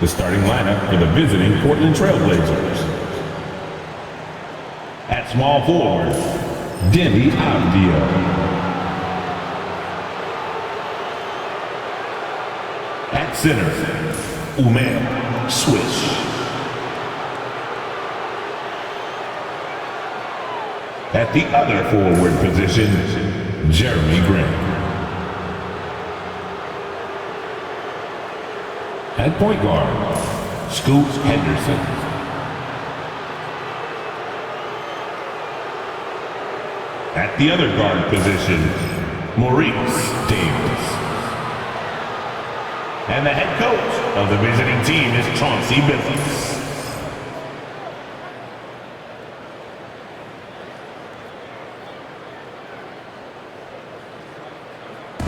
The starting lineup for the visiting Portland TrailBlazers. At small forward, Demi Avdia. At center, Umair Swish. At the other forward position, Jeremy Grant. At point guard, Scoots Henderson. At the other guard position, Maurice Davis. And the head coach of the visiting team is Chauncey Billups.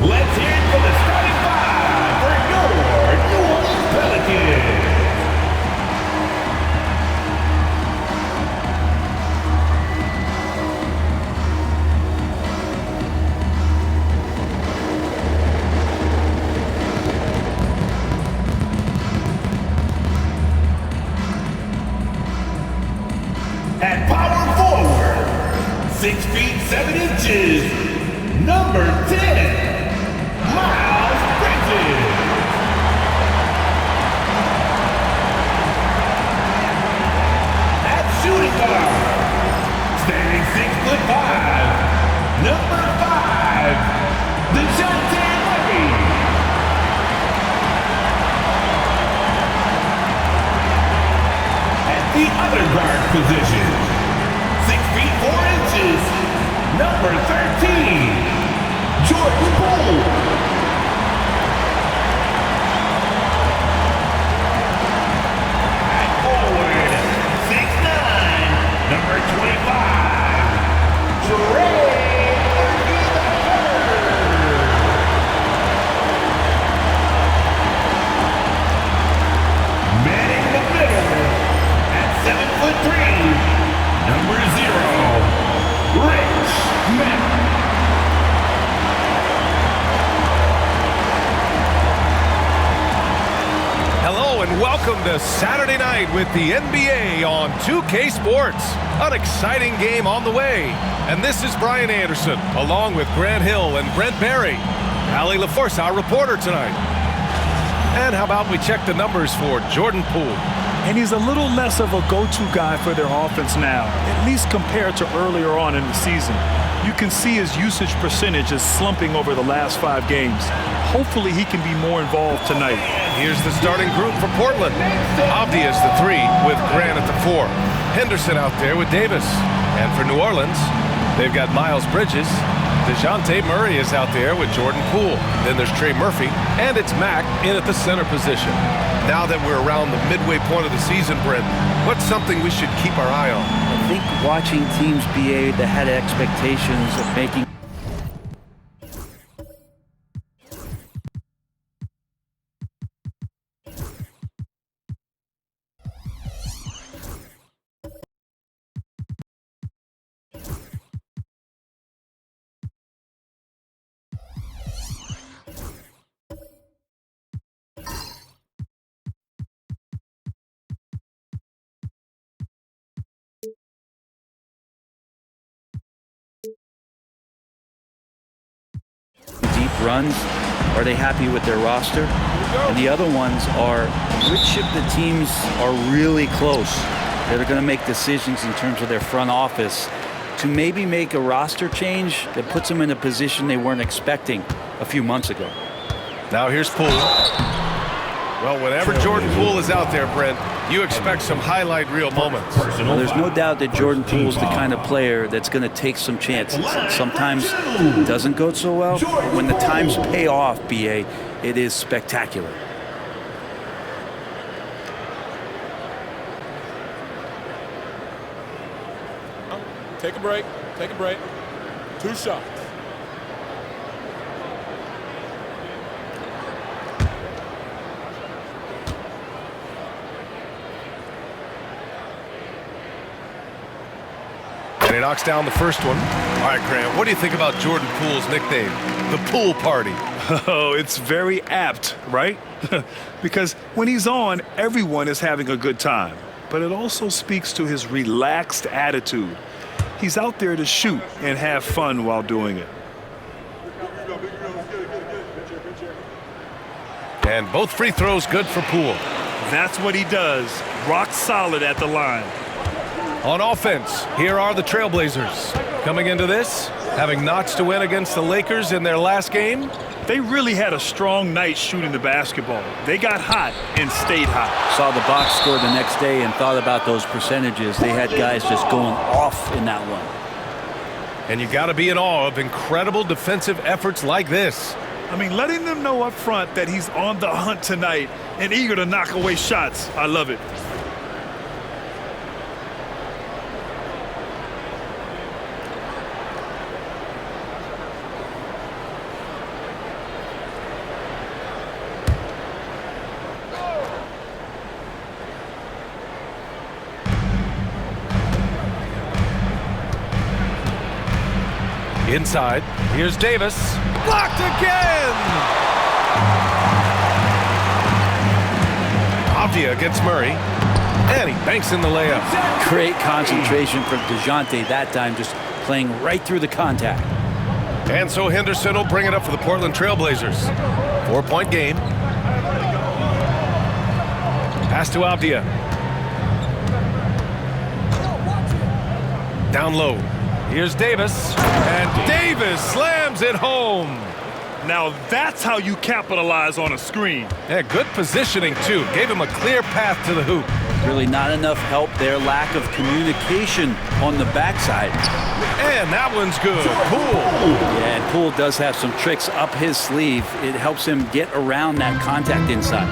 Let's hear it for the starting five for your New Orleans Pelicans. At power forward, 6 feet 7 inches, number 10. Miles Bridges. At shooting guard, standing 6'5", number 5, DeJounte Murray. At the other guard position, 6 feet 4 inches, number 13. Jordan Poole. At forward, 6'9", number 25, TrailBlazers. Manning the middle, at 7'3", number 0, Rich Manning. Hello and welcome to Saturday night with the NBA on 2K Sports. An exciting game on the way. And this is Brian Anderson, along with Grant Hill and Brent Barry. Allie LaForce, our reporter tonight. And how about we check the numbers for Jordan Poole? And he's a little less of a go-to guy for their offense now, at least compared to earlier on in the season. You can see his usage percentage is slumping over the last 5 games. Hopefully he can be more involved tonight. Here's the starting group for Portland. Avdia is the 3 with Grant at the 4. Henderson out there with Davis. And for New Orleans, they've got Miles Bridges. DeJounte Murray is out there with Jordan Poole. Then there's Trey Murphy. And it's Mack in at the center position. Now that we're around the midway point of the season, Brent, what's something we should keep our eye on? I think watching teams behave that had expectations of making deep runs. Are they happy with their roster? And the other ones are, which of the teams are really close that are going to make decisions in terms of their front office to maybe make a roster change that puts them in a position they weren't expecting a few months ago. Now here's Poole. Well, whenever Jordan Poole is out there, Brent, you expect some highlight reel moments. Well, there's no doubt that Jordan Poole is the kind of player that's going to take some chances. Sometimes it doesn't go so well, but when the times pay off, BA, it is spectacular. Take a break. Take a break. 2 shots. And he knocks down the first one. All right, Grant, what do you think about Jordan Poole's nickname, the Pool Party? Oh, it's very apt, right? Because when he's on, everyone is having a good time. But it also speaks to his relaxed attitude. He's out there to shoot and have fun while doing it. And both free throws good for Poole. That's what he does. Rock solid at the line. On offense, here are the TrailBlazers. Coming into this, having notched a win against the Lakers in their last game. They really had a strong night shooting the basketball. They got hot and stayed hot. Saw the box score the next day and thought about those percentages. They had guys just going off in that one. And you got to be in awe of incredible defensive efforts like this. I mean, letting them know up front that he's on the hunt tonight and eager to knock away shots. I love it. Inside, here's Davis. Blocked again! Avdia gets Murray, and he banks in the layup. Great concentration from DeJounte that time, just playing right through the contact. And so Henderson will bring it up for the Portland TrailBlazers. 4-point game. Pass to Avdia. Down low. Here's Davis, and Davis slams it home. Now that's how you capitalize on a screen. Yeah, good positioning, too. Gave him a clear path to the hoop. Really not enough help there. Lack of communication on the backside. And that one's good. Poole. Yeah, and Poole does have some tricks up his sleeve. It helps him get around that contact inside.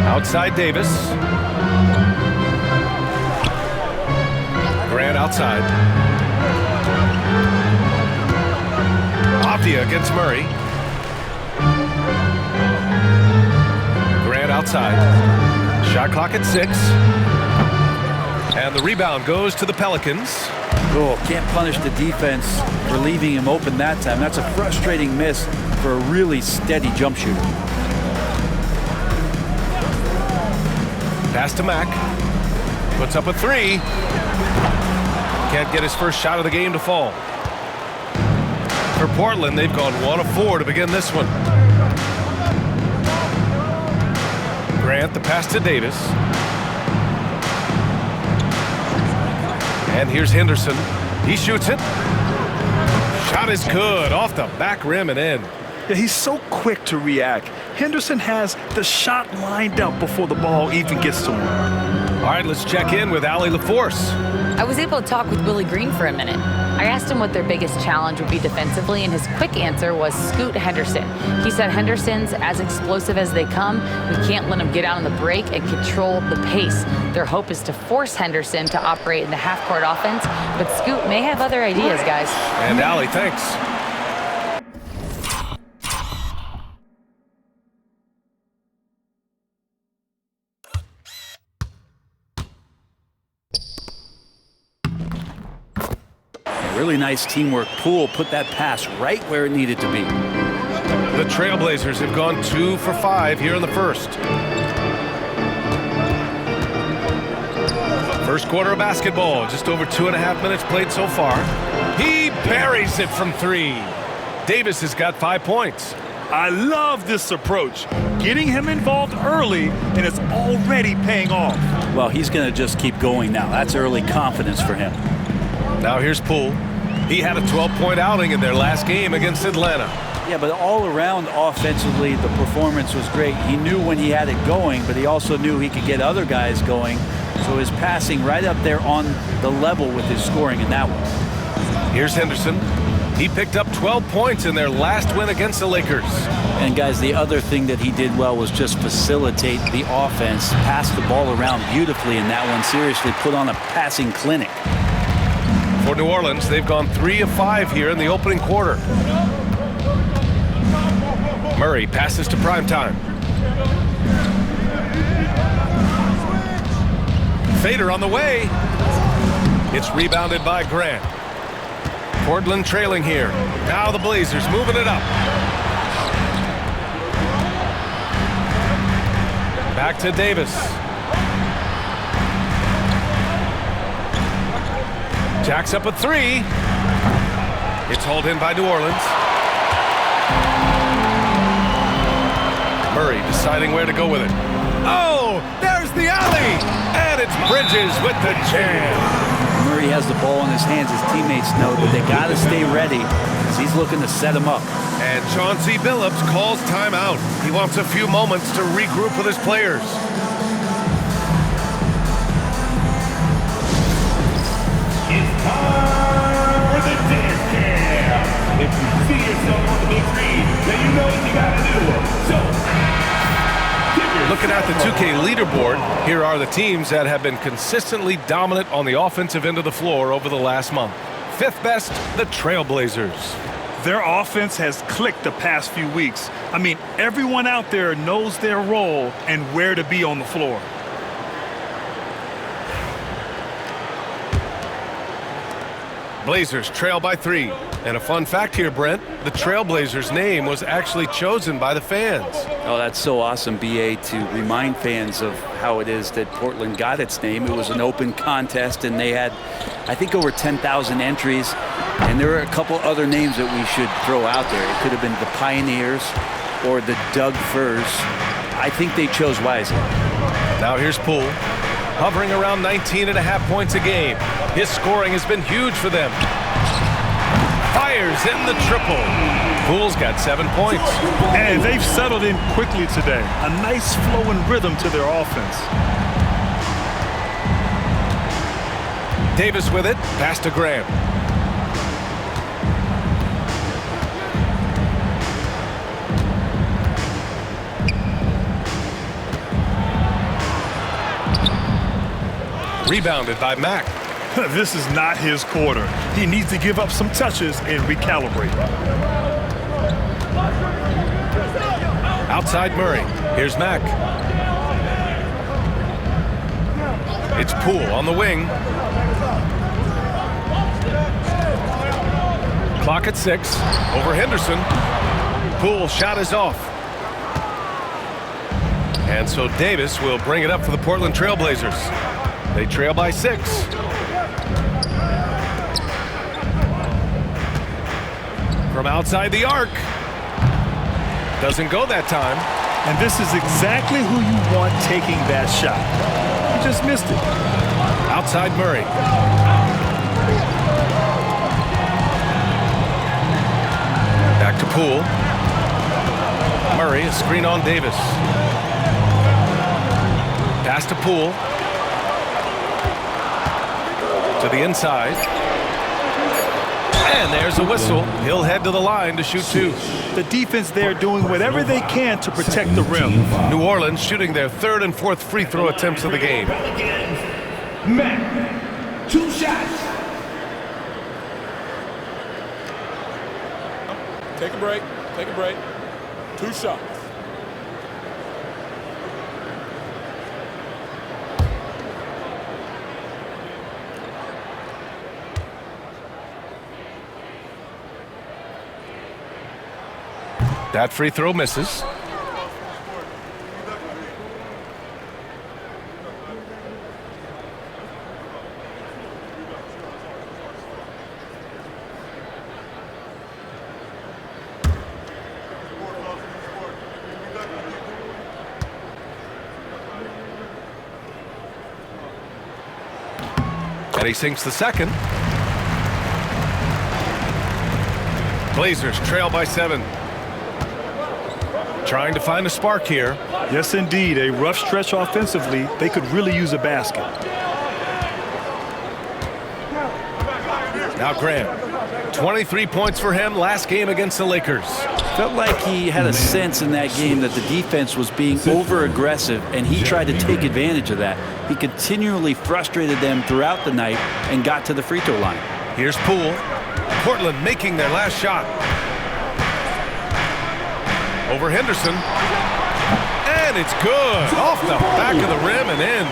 Outside Davis. Grant outside. Avdia against Murray. Grant outside. Shot clock at 6. And the rebound goes to the Pelicans. Oh, can't punish the defense for leaving him open that time. That's a frustrating miss for a really steady jump shooter. Pass to Mack. Puts up a 3. Can't get his first shot of the game to fall. For Portland, they've gone 1 of 4 to begin this one. Grant, the pass to Davis. And here's Henderson. He shoots it. Shot is good. Off the back rim and in. Yeah, he's so quick to react. Henderson has the shot lined up before the ball even gets to him. All right, let's check in with Allie LaForce. I was able to talk with Willie Green for a minute. I asked him what their biggest challenge would be defensively, and his quick answer was Scoot Henderson. He said Henderson's as explosive as they come. We can't let him get out on the break and control the pace. Their hope is to force Henderson to operate in the half-court offense, but Scoot may have other ideas, guys. And Allie, thanks. Really nice teamwork. Poole put that pass right where it needed to be. The TrailBlazers have gone 2 for 5 here in the first. First quarter of basketball, just over 2.5 minutes played so far. He buries it from 3. Davis has got 5 points. I love this approach. Getting him involved early, and it's already paying off. Well, he's going to just keep going now. That's early confidence for him. Now here's Poole. He had a 12-point outing in their last game against Atlanta. Yeah, but all around offensively, the performance was great. He knew when he had it going, but he also knew he could get other guys going. So his passing right up there on the level with his scoring in that one. Here's Henderson. He picked up 12 points in their last win against the Lakers. And guys, the other thing that he did well was just facilitate the offense, pass the ball around beautifully in that one. Seriously, put on a passing clinic. For New Orleans, they've gone 3 of 5 here in the opening quarter. Murray passes to Primetime. Fader on the way. It's rebounded by Grant. Portland trailing here. Now the Blazers moving it up. Back to Davis. Jacks up a three. It's hauled in by New Orleans. Murray deciding where to go with it. Oh, there's the alley! And it's Bridges with the jam. Murray has the ball in his hands. His teammates know that they got to stay ready because he's looking to set him up. And Chauncey Billups calls timeout. He wants a few moments to regroup with his players. It's time for the dance cam. If you see yourself on the big screen, then you know what you gotta do. So, looking at the 2K leaderboard, here are the teams that have been consistently dominant on the offensive end of the floor over the last month. Fifth best, the TrailBlazers. Their offense has clicked the past few weeks. I mean, everyone out there knows their role and where to be on the floor. Blazers trail by 3. And a fun fact here, Brent, the TrailBlazers name was actually chosen by the fans. Oh, that's so awesome, BA, to remind fans of how it is that Portland got its name. It was an open contest, and they had, I think, over 10,000 entries. And there were a couple other names that we should throw out there. It could have been the Pioneers or the Doug Furs. I think they chose wisely. Now here's Poole, hovering around 19.5 points a game. His scoring has been huge for them. Fires in the triple. Poole's got 7 points. And they've settled in quickly today. A nice flow and rhythm to their offense. Davis with it, pass to Graham. Rebounded by Mack. This is not his quarter. He needs to give up some touches and recalibrate. Outside Murray. Here's Mack. It's Poole on the wing. Clock at 6. Over Henderson. Poole shot is off. And so Davis will bring it up for the Portland TrailBlazers. They trail by 6. From outside the arc. Doesn't go that time. And this is exactly who you want taking that shot. He just missed it. Outside Murray. Back to Poole. Murray, a screen on Davis. Pass to Poole. To the inside. And there's a whistle. He'll head to the line to shoot 2. The defense there doing whatever they can to protect the rim. New Orleans shooting their 3rd and 4th free throw attempts of the game. Pelicans, Mack, 2 shots. Take a break. Take a break. 2 shots. That free throw misses. And he sinks the second. Blazers trail by 7. Trying to find a spark here. Yes, indeed. A rough stretch offensively. They could really use a basket. Now Graham. 23 points for him last game against the Lakers. Felt like he had a sense in that game that the defense was being over-aggressive, and he tried to take advantage of that. He continually frustrated them throughout the night and got to the free throw line. Here's Poole. Portland making their last shot. Over Henderson. And it's good. Off the back of the rim and in.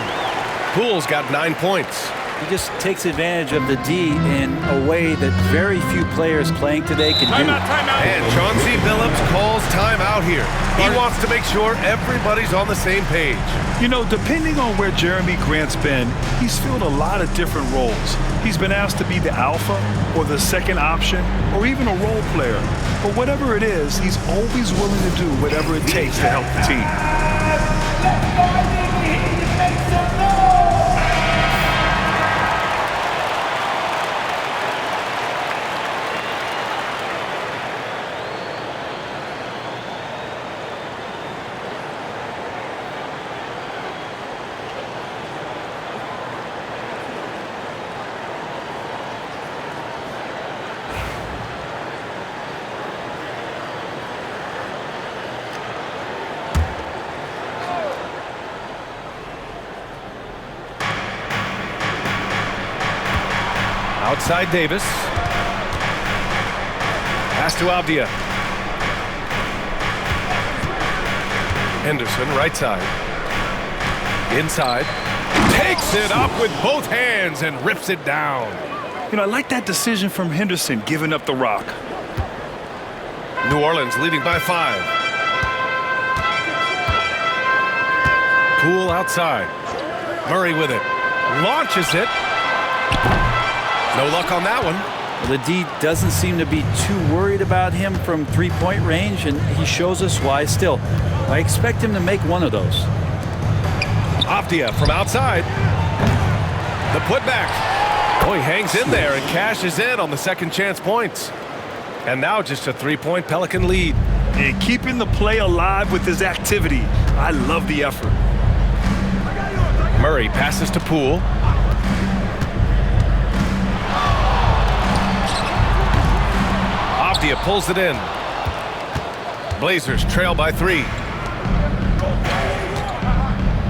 Poole's got 9 points. He just takes advantage of the D in a way that very few players playing today can do. Timeout. And Chauncey Billups calls timeout here. He wants to make sure everybody's on the same page. You know, depending on where Jeremy Grant's been, he's filled a lot of different roles. He's been asked to be the alpha or the second option or even a role player. But whatever it is, he's always willing to do whatever it takes to help the team. Outside Davis. Pass to Avdia. Henderson, right side. Inside. Takes it up with both hands and rips it down. You know, I like that decision from Henderson, giving up the rock. New Orleans leading by 5. Poole outside. Murray with it. Launches it. No luck on that one. Well, the D doesn't seem to be too worried about him from three-point range, and he shows us why still. I expect him to make one of those. Avdia from outside. The putback. Oh, he hangs in there and cashes in on the second chance points. And now just a 3-point Pelican lead. And keeping the play alive with his activity. I love the effort. Murray passes to Poole. Avdia pulls it in. Blazers trail by 3.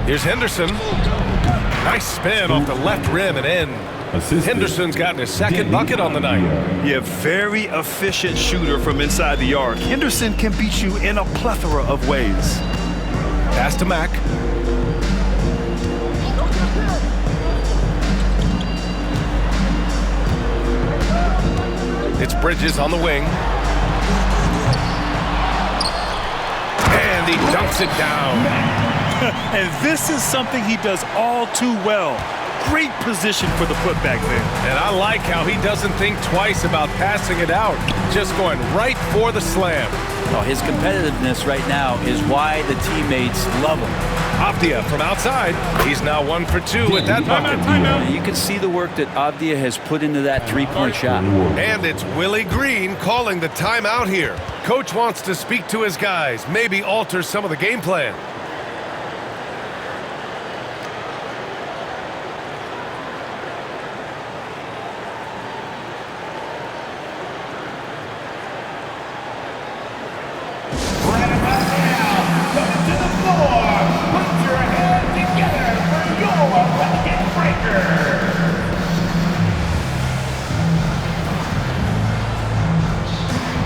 Here's Henderson. Nice spin off the left rim and in. Henderson's gotten his second bucket on the night. Yeah, very efficient shooter from inside the arc. Henderson can beat you in a plethora of ways. Pass to Mack. It's Bridges on the wing. And he dunks it down. And this is something he does all too well. Great position for the putback there. And I like how he doesn't think twice about passing it out. Just going right for the slam. Oh, his competitiveness right now is why the teammates love him. Avdia from outside. He's now 1 for 2 with that bucket. You can see the work that Avdia has put into that three-point shot. And it's Willie Green calling the timeout here. Coach wants to speak to his guys, maybe alter some of the game plan.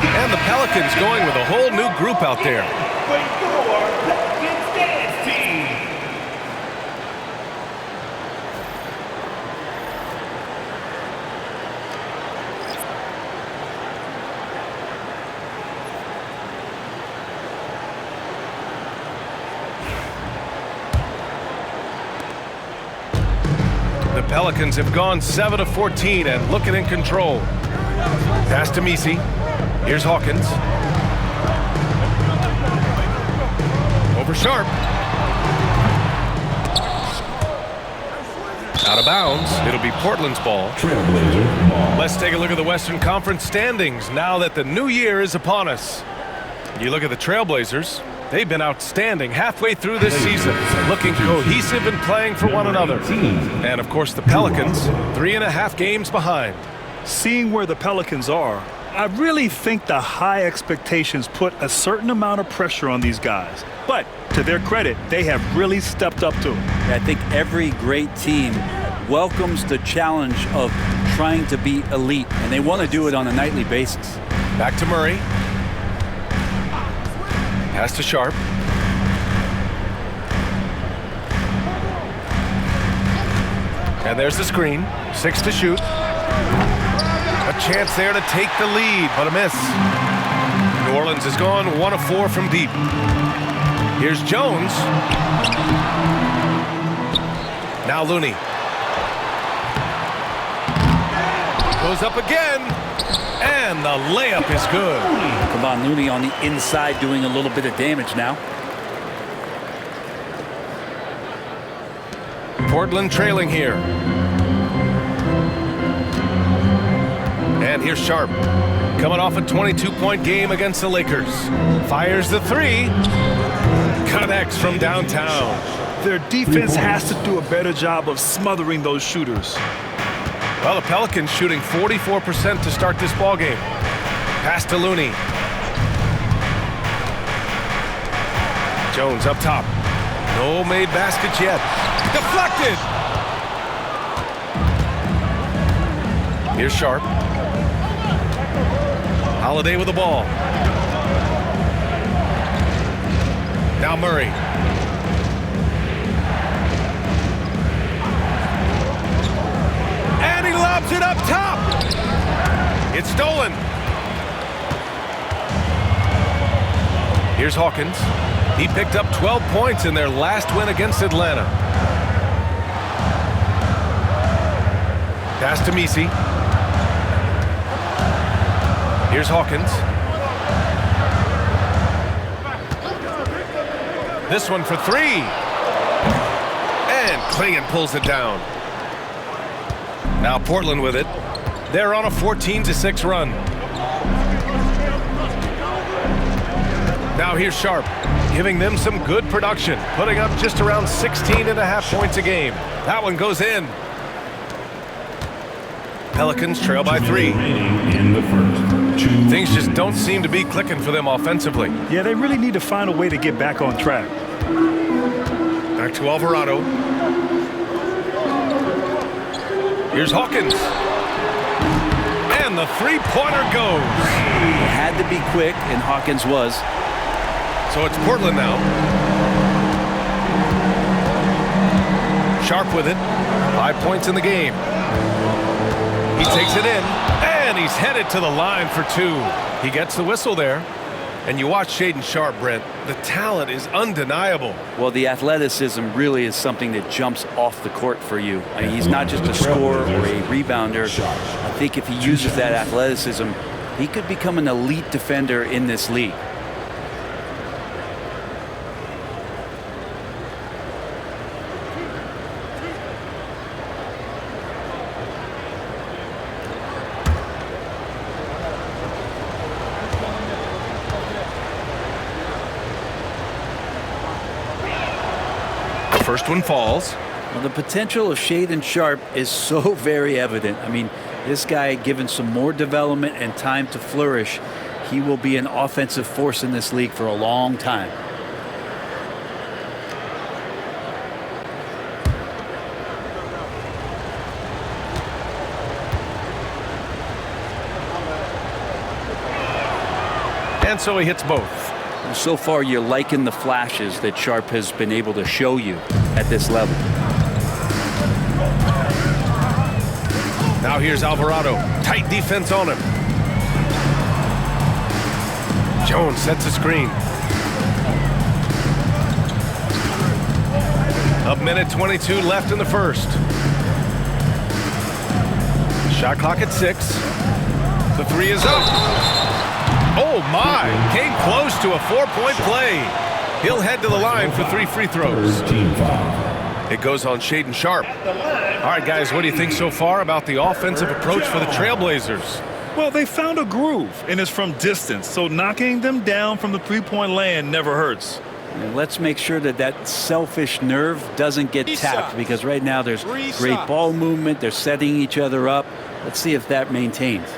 And the Pelicans going with a whole new group out there. The Pelicans have gone 7 of 14 and looking in control. Pass to Messi. Here's Hawkins. Over Sharp. Out of bounds. It'll be Portland's ball. TrailBlazers ball. Let's take a look at the Western Conference standings now that the new year is upon us. You look at the TrailBlazers. They've been outstanding halfway through this season, looking cohesive and playing for one another. And, of course, the Pelicans, 3.5 games behind. Seeing where the Pelicans are, I really think the high expectations put a certain amount of pressure on these guys. But to their credit, they have really stepped up to it. I think every great team welcomes the challenge of trying to be elite, and they want to do it on a nightly basis. Back to Murray. Pass to Sharp. And there's the screen. 6 to shoot. A chance there to take the lead, but a miss. New Orleans has gone 1 of 4 from deep. Here's Jones. Now Looney. Goes up again. And the layup is good. Come on, Looney on the inside doing a little bit of damage now. Portland trailing here. And here's Sharp. Coming off a 22-point game against the Lakers. Fires the 3. Connects from downtown. Their defense has to do a better job of smothering those shooters. Well, the Pelicans shooting 44% to start this ball game. Pass to Looney. Jones up top. No made baskets yet. Deflected. Here's Sharp. Holiday with the ball. Now Murray. And he lobs it up top. It's stolen. Here's Hawkins. He picked up 12 points in their last win against Atlanta. Pass to Messi. Here's Hawkins. This one for 3. And Klingon pulls it down. Now Portland with it. They're on a 14-6 run. Now here's Sharp, giving them some good production, putting up just around 16.5 points a game. That one goes in. Pelicans trail by 3. In the first. Things just don't seem to be clicking for them offensively. Yeah, they really need to find a way to get back on track. Back to Alvarado. Here's Hawkins. And the 3-pointer goes. It had to be quick, and Hawkins was. So it's Portland now. Sharp with it. 5 points in the game. He takes it in, and he's headed to the line for 2. He gets the whistle there. And you watch Shaedon Sharp, Brent. The talent is undeniable. Well, the athleticism really is something that jumps off the court for you. I mean, he's not just a scorer or a rebounder. I think if he uses that athleticism, he could become an elite defender in this league. First one falls. Well, the potential of Shaedon Sharp is so very evident. I mean, this guy, given some more development and time to flourish, he will be an offensive force in this league for a long time. And so he hits both. So far, you're liking the flashes that Sharp has been able to show you at this level. Now here's Alvarado. Tight defense on him. Jones sets a screen. A minute 22 left in the first. Shot clock at 6. The 3 is up. Oh my, came close to a 4-point play. He'll head to the line for 3 free throws. It goes on Shaedon Sharp. All right, guys, what do you think so far about the offensive approach for the TrailBlazers? Well, they found a groove, and it's from distance, so knocking them down from the three-point land never hurts. And let's make sure that that selfish nerve doesn't get tapped, because right now there's great ball movement. They're setting each other up. Let's see if that maintains.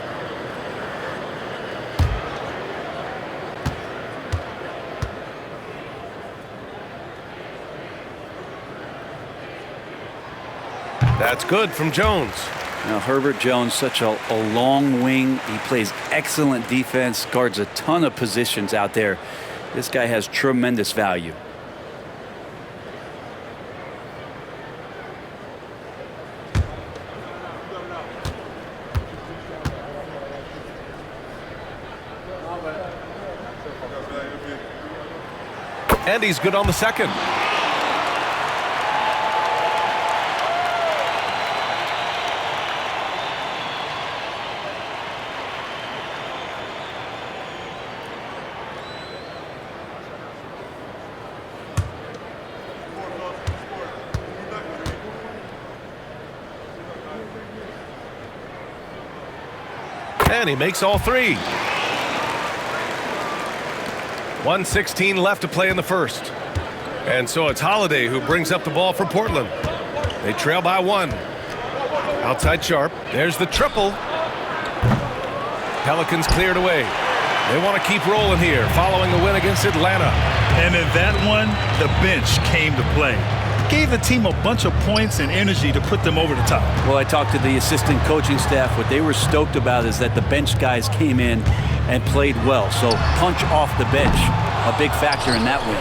That's good from Jones. Now, Herbert Jones, such a long wing. He plays excellent defense, guards a ton of positions out there. This guy has tremendous value. And he's good on the second. And he makes all three. 1:16 left to play in the first. And so it's Holiday who brings up the ball for Portland. They trail by 1. Outside Sharp. There's the triple. Pelicans cleared away. They want to keep rolling here following the win against Atlanta. And in that one, the bench came to play. Gave the team a bunch of points and energy to put them over the top. Well, I talked to the assistant coaching staff. What they were stoked about is that the bench guys came in and played well. So punch off the bench, a big factor in that win.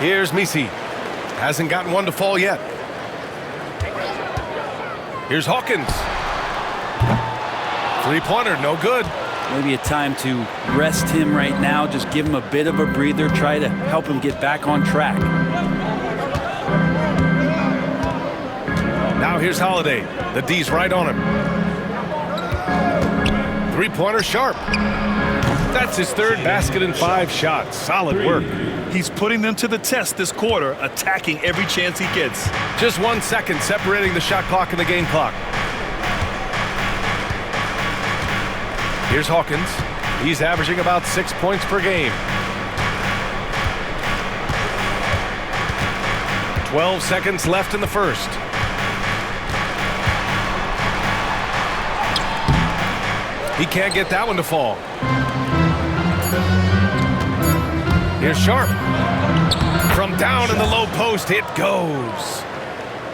Here's Misi. Hasn't gotten one to fall yet. Here's Hawkins. Three-pointer, no good. Maybe a time to rest him right now. Just give him a bit of a breather. Try to help him get back on track. Now here's Holiday. The D's right on him. Three-pointer Sharp. That's his third basket in 5 shots. Solid work. He's putting them to the test this quarter, attacking every chance he gets. Just 1 second separating the shot clock and the game clock. Here's Hawkins. He's averaging about 6 points per game. 12 seconds left in the first. He can't get that one to fall. Here's Sharp. From down in the low post, it goes.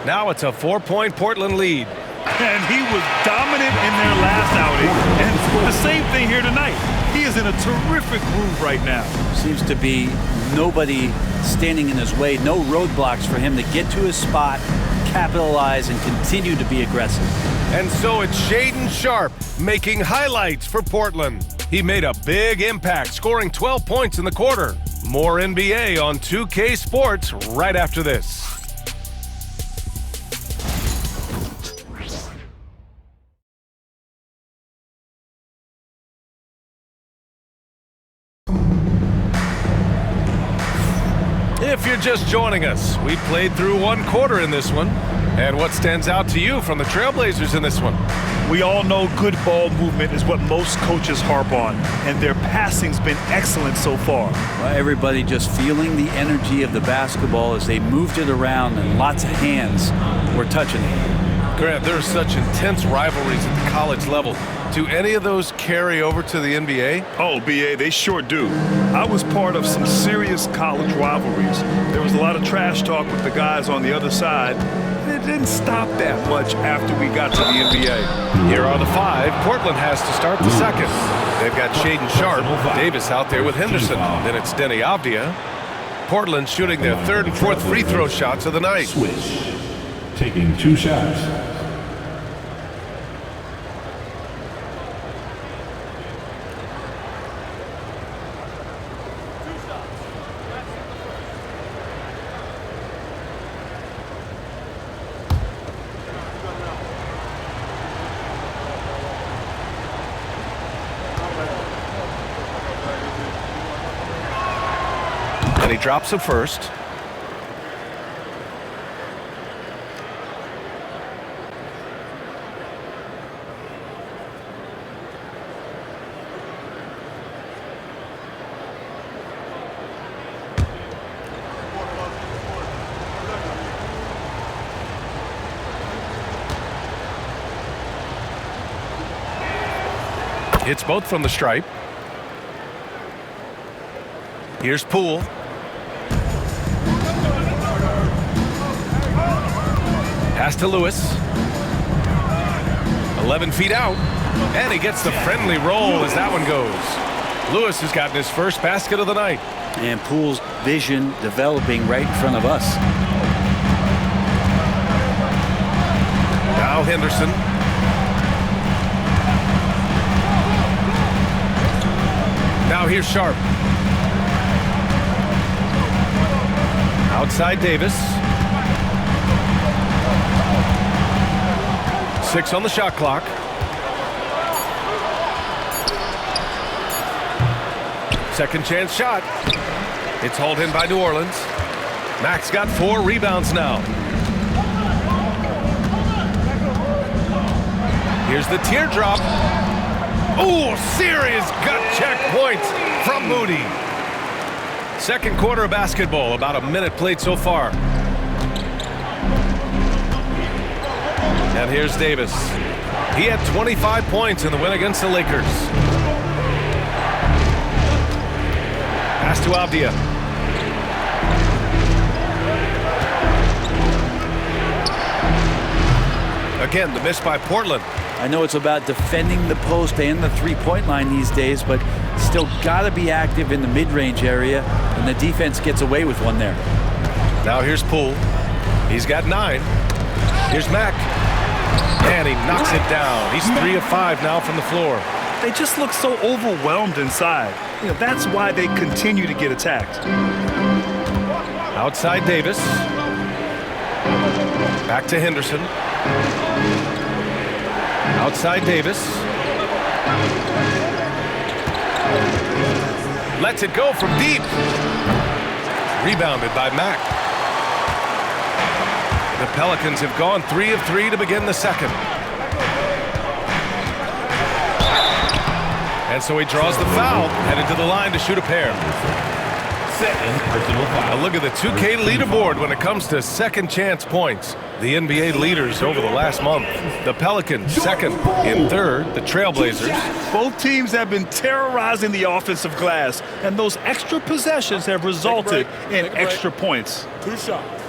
Now it's a 4-point Portland lead. And he was dominant in their last outing. And the same thing here tonight. He is in a terrific groove right now. Seems to be nobody standing in his way. No roadblocks for him to get to his spot, capitalize, and continue to be aggressive. And so it's Shaedon Sharp making highlights for Portland. He made a big impact, scoring 12 points in the quarter. More NBA on 2K Sports right after this. If you're just joining us, we played through 1 quarter in this one. And what stands out to you from the TrailBlazers in this one? We all know good ball movement is what most coaches harp on, and their passing's been excellent so far. Well, everybody just feeling the energy of the basketball as they moved it around, and lots of hands were touching it. Grant, there are such intense rivalries at the college level. Do any of those carry over to the NBA? Oh, BA, they sure do. I was part of some serious college rivalries. There was a lot of trash talk with the guys on the other side. It didn't stop that much after we got to the NBA. Here are the 5. Portland has to start the second. They've got Shaedon Sharp, Davis out there with Henderson. Then it's Denny Avdia. Portland shooting their 3rd and 4th free throw shots of the night. Switch. Taking 2 shots. And he drops it first. It's both from the stripe. Here's Poole. Pass to Lewis. 11 feet out. And he gets the friendly roll as that one goes. Lewis has gotten his first basket of the night. And Poole's vision developing right in front of us. Now Henderson. Now here's Sharp. Outside Davis. 6 on the shot clock. Second chance shot. It's hauled in by New Orleans. Mack's got 4 rebounds now. Here's the teardrop. Oh, serious gut check points from Moody. Second quarter of basketball, about a minute played so far. And here's Davis. He had 25 points in the win against the Lakers. Pass to Avdia. Again, the miss by Portland. I know it's about defending the post and the three-point line these days, but still got to be active in the mid-range area, and the defense gets away with one there. Now here's Poole. He's got 9. Here's Mack. And he knocks it down. He's 3 of 5 now from the floor. They just look so overwhelmed inside. You know, that's why they continue to get attacked. Outside Davis. Back to Henderson. Outside Davis. Lets it go from deep. Rebounded by Mack. The Pelicans have gone 3 of 3 to begin the second. And so he draws the foul, headed to the line to shoot a pair. Second personal foul. Now look at the 2K leaderboard when it comes to second chance points. The NBA leaders over the last month. The Pelicans second. In third, the TrailBlazers. Both teams have been terrorizing the offensive glass, and those extra possessions have resulted in extra points. 2 shots.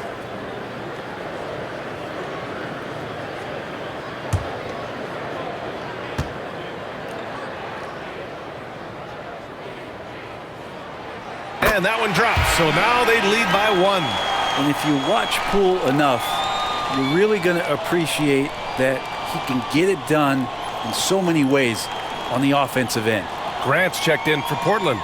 And that one drops. So now they lead by 1. And if you watch Poole enough, you're really going to appreciate that he can get it done in so many ways on the offensive end. Grant's checked in for Portland.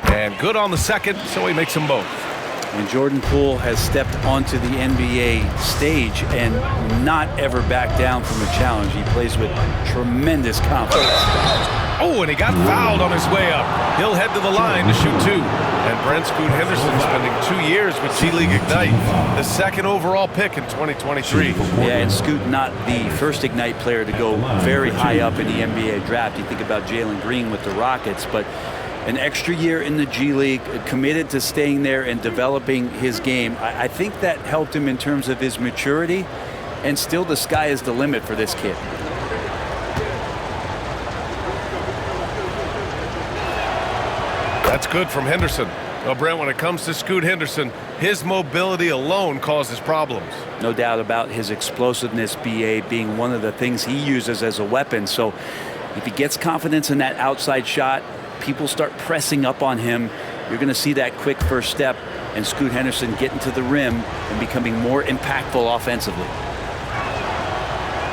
And good on the second, so he makes them both. And Jordan Poole has stepped onto the NBA stage and not ever backed down from a challenge. He plays with tremendous confidence. Oh, and he got fouled on his way up. He'll head to the line to shoot 2. And Brent Scoot Henderson spending 2 years with G League Ignite, the second overall pick in 2023. Yeah, and Scoot not the first Ignite player to go very high up in the NBA draft. You think about Jalen Green with the Rockets, but an extra year in the G League, committed to staying there and developing his game. I think that helped him in terms of his maturity, and still the sky is the limit for this kid. That's good from Henderson. Well, Brent, when it comes to Scoot Henderson, his mobility alone causes problems. No doubt about his explosiveness, BA, being one of the things he uses as a weapon. So if he gets confidence in that outside shot, people start pressing up on him, you're going to see that quick first step and Scoot Henderson getting to the rim and becoming more impactful offensively.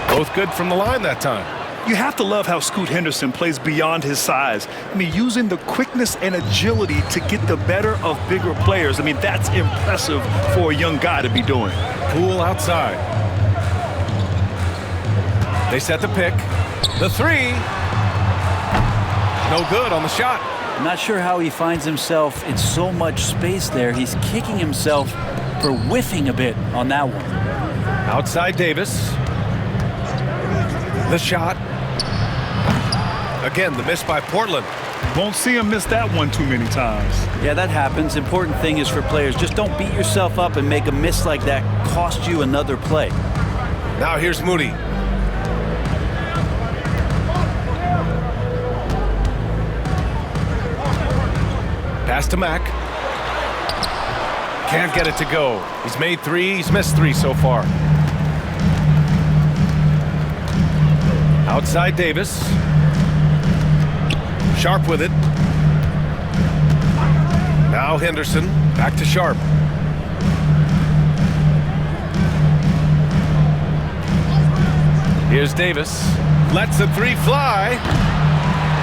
Both good from the line that time. You have to love how Scoot Henderson plays beyond his size. I mean, using the quickness and agility to get the better of bigger players. I mean, that's impressive for a young guy to be doing. Poole outside. They set the pick. The 3. No good on the shot. I'm not sure how he finds himself in so much space there. He's kicking himself for whiffing a bit on that one. Outside Davis. The shot. Again, the miss by Portland. Won't see him miss that one too many times. Yeah, that happens. Important thing is for players, just don't beat yourself up and make a miss like that cost you another play. Now here's Moody. Pass to Mack. Can't get it to go. He's made 3. He's missed 3 so far. Outside Davis. Sharp with it. Now Henderson. Back to Sharp. Here's Davis. Lets the three fly.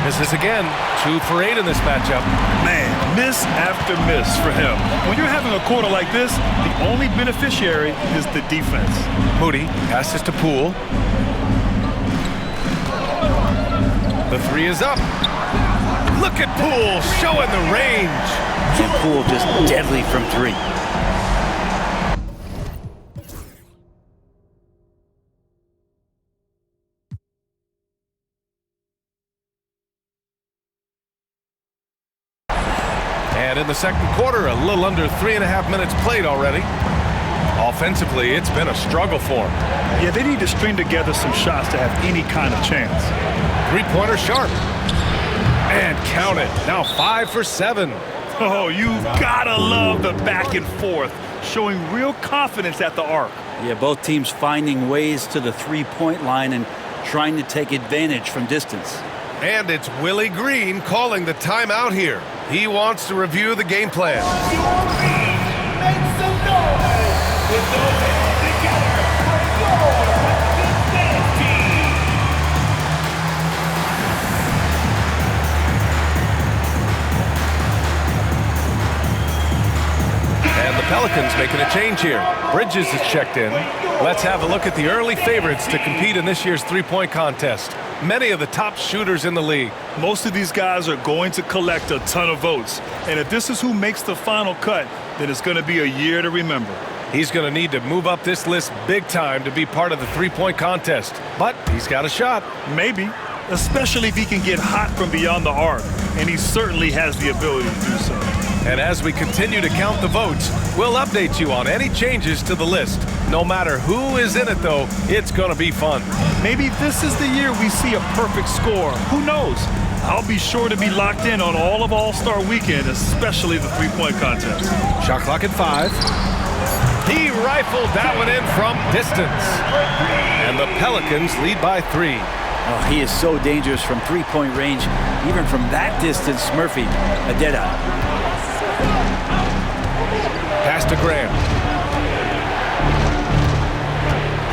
Misses again. 2 for 8 in this matchup. Man, miss after miss for him. When you're having a quarter like this, the only beneficiary is the defense. Moody passes to Poole. The three is up. Look at Poole showing the range. And Poole just deadly from 3. And in the second quarter, a little under 3.5 minutes played already. Offensively, it's been a struggle for them. Yeah, they need to string together some shots to have any kind of chance. Three-pointer sharp. And count it. Now 5 for 7. Oh, you gotta love the back and forth, showing real confidence at the arc. Yeah, both teams finding ways to the three-point line and trying to take advantage from distance. And it's Willie Green calling the timeout here. He wants to review the game plan. Make some noise. With those hands together for your defense team. And the Pelicans making a change here. Bridges is checked in. Let's have a look at the early favorites to compete in this year's three-point contest. Many of the top shooters in the league. Most of these guys are going to collect a ton of votes. And if this is who makes the final cut, then it's going to be a year to remember. He's going to need to move up this list big time to be part of the three-point contest. But he's got a shot. Maybe, especially if he can get hot from beyond the arc. And he certainly has the ability to do so. And as we continue to count the votes, we'll update you on any changes to the list. No matter who is in it, though, it's going to be fun. Maybe this is the year we see a perfect score. Who knows? I'll be sure to be locked in on all of All-Star Weekend, especially the three-point contest. Shot clock at 5. He rifled that one in from distance. And the Pelicans lead by 3. Oh, he is so dangerous from three-point range. Even from that distance, Murphy, a dead-eye. Pass to Graham.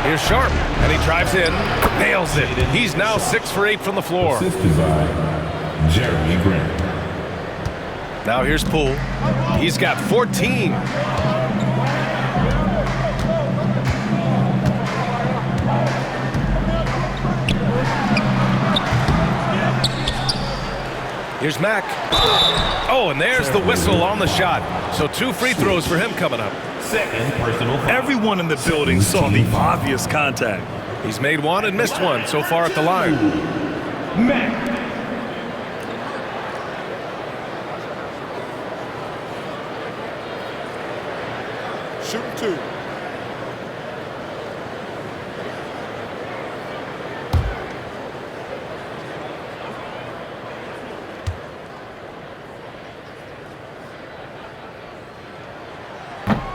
Here's Sharp, and he drives in, nails it. He's now 6 for 8 from the floor. Assisted by Jeremy Grant. Now here's Poole. He's got 14. Here's Mack. Oh, and there's the whistle on the shot. So 2 free throws for him coming up. Second personal foul. Everyone in the building saw the obvious contact. He's made 1 and missed 1 so far at the line. Mack. Shooting 2.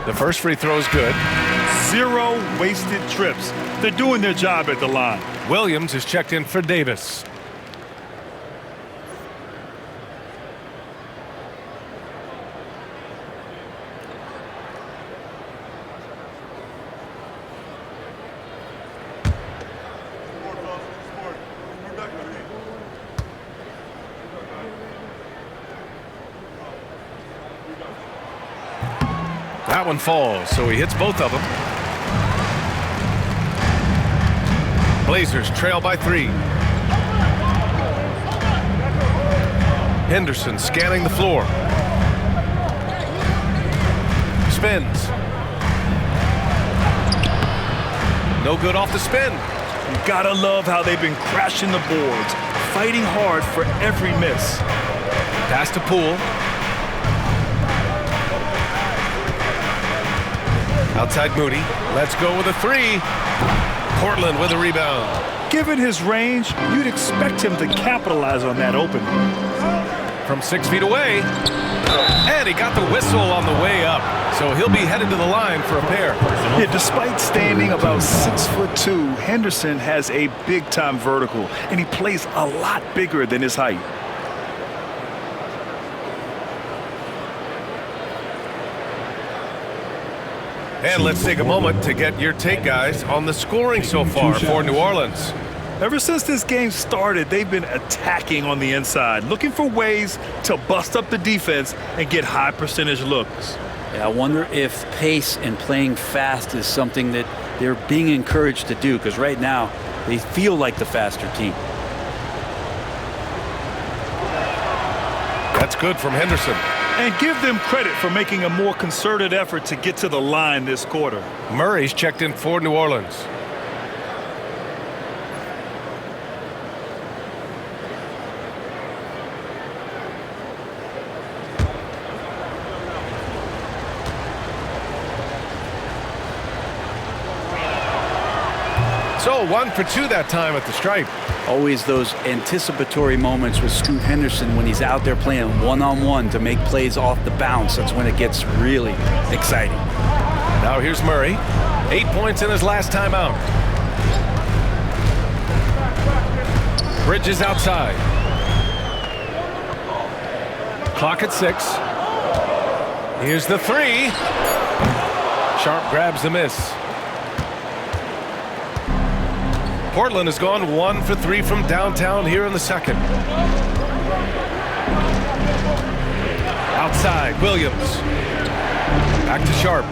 The first free throw is good. 0 wasted trips. They're doing their job at the line. Williams is checked in for Davis. That one falls, so he hits both of them. Blazers trail by 3. Henderson scanning the floor. Spins. No good off the spin. You gotta love how they've been crashing the boards, fighting hard for every miss. Pass to Poole. Outside Moody. Let's go with a 3. Portland with a rebound. Given his range, you'd expect him to capitalize on that opening. From 6 feet away. And he got the whistle on the way up. So he'll be headed to the line for a pair. Yeah, despite standing about 6'2", Henderson has a big-time vertical, and he plays a lot bigger than his height. And let's take a moment to get your take, guys, on the scoring so far for New Orleans. Ever since this game started, they've been attacking on the inside, looking for ways to bust up the defense and get high percentage looks. Yeah, I wonder if pace and playing fast is something that they're being encouraged to do, because right now they feel like the faster team. That's good from Henderson. And give them credit for making a more concerted effort to get to the line this quarter. Murray's checked in for New Orleans. So 1 for 2 that time at the stripe. Always those anticipatory moments with Scoot Henderson when he's out there playing one-on-one to make plays off the bounce. That's when it gets really exciting. Now here's Murray. 8 points in his last time out. Bridges outside. Clock at 6. Here's the 3. Sharp grabs the miss. Portland has gone 1 for 3 from downtown here in the second. Outside, Williams. Back to Sharp.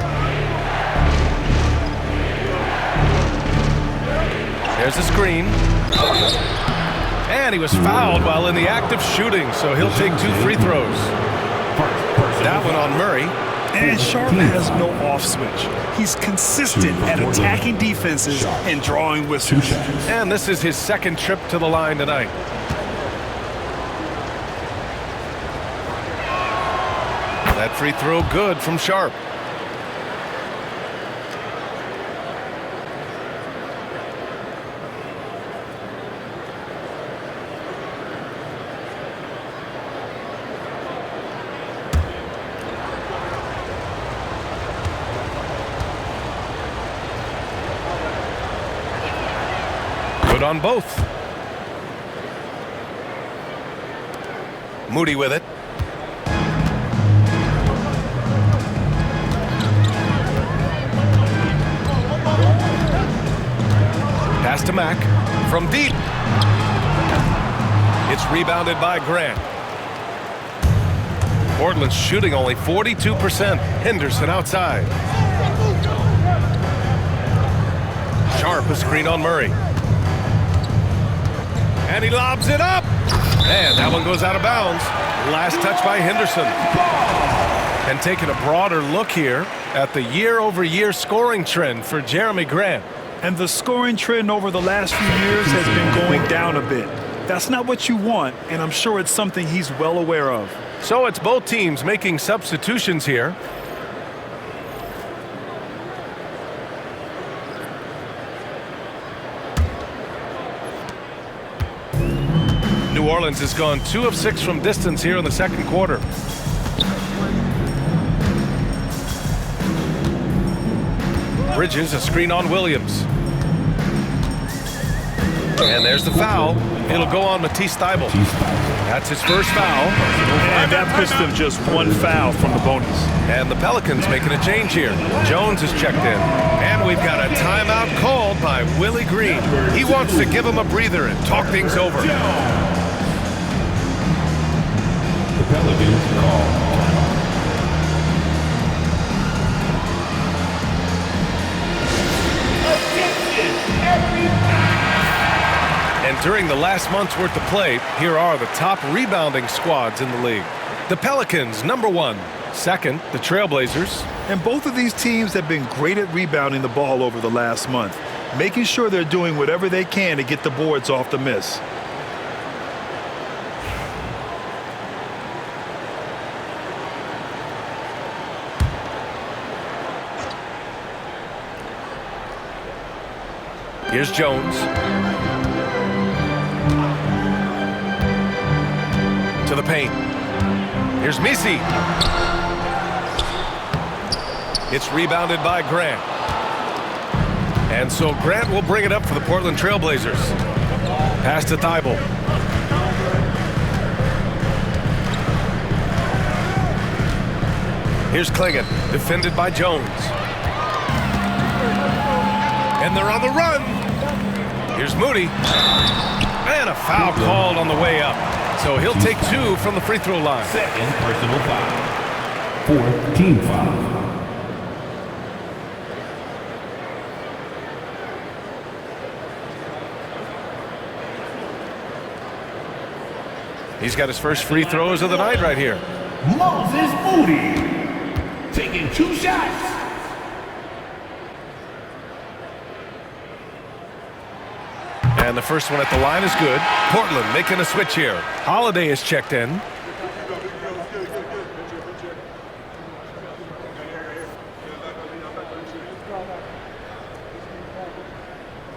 There's a screen. And he was fouled while in the act of shooting, so he'll take 2 free throws. That one on Murray. And Sharp has no off switch. He's consistent at attacking defenses and drawing whistles. And this is his second trip to the line tonight. That free throw good from Sharp. On both. Moody with it. Pass to Mack from deep. It's rebounded by Grant. Portland's shooting only 42%. Henderson outside. Sharp a screen on Murray. And he lobs it up. And that one goes out of bounds. Last touch by Henderson. And taking a broader look here at the year-over-year scoring trend for Jeremy Grant. And the scoring trend over the last few years has been going down a bit. That's not what you want, and I'm sure it's something he's well aware of. So it's both teams making substitutions here. New Orleans has gone 2 of 6 from distance here in the second quarter. Bridges a screen on Williams. And there's the foul. It'll go on Matisse Thybulle. That's his first foul. And that puts them just 1 foul from the bonus. And the Pelicans making a change here. Jones is checked in. And we've got a timeout called by Willie Green. He wants to give him a breather and talk things over. Pelicans call. And during the last month's worth of play, here are the top rebounding squads in the league. The Pelicans, number 1. Second, the TrailBlazers. And both of these teams have been great at rebounding the ball over the last month, making sure they're doing whatever they can to get the boards off the miss. Here's Jones. To the paint. Here's Misi. It's rebounded by Grant. And so Grant will bring it up for the Portland TrailBlazers. Pass to Thybulle. Here's Klingon, defended by Jones. And they're on the run. Here's Moody. And a foul called on the way up. So he'll take 2 from the free throw line. Second personal foul. Fourth team foul. He's got his first free throws of the night right here. Moses Moody taking 2 shots. And the first one at the line is good. Portland making a switch here. Holiday is checked in. We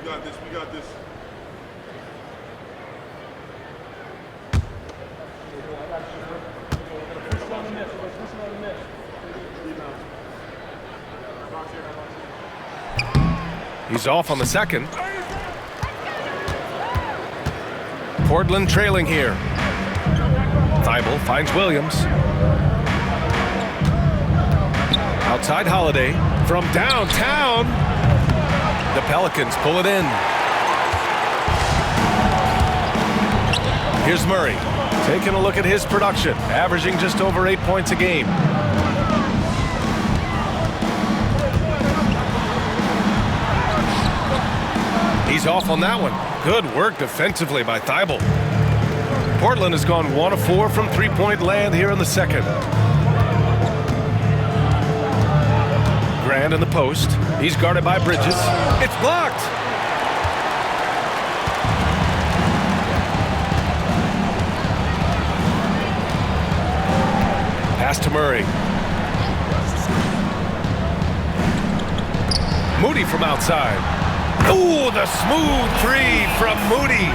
got this. We got this. He's off on the second. Portland trailing here. Thibault finds Williams. Outside Holiday from downtown. The Pelicans pull it in. Here's Murray taking a look at his production, averaging just over 8 points a game. He's off on that one. Good work defensively by Thibault. Portland has gone 1 of 4 from three-point land here in the second. Grant in the post. He's guarded by Bridges. It's blocked. Pass to Murray. Moody from outside. Ooh, the smooth 3 from Moody.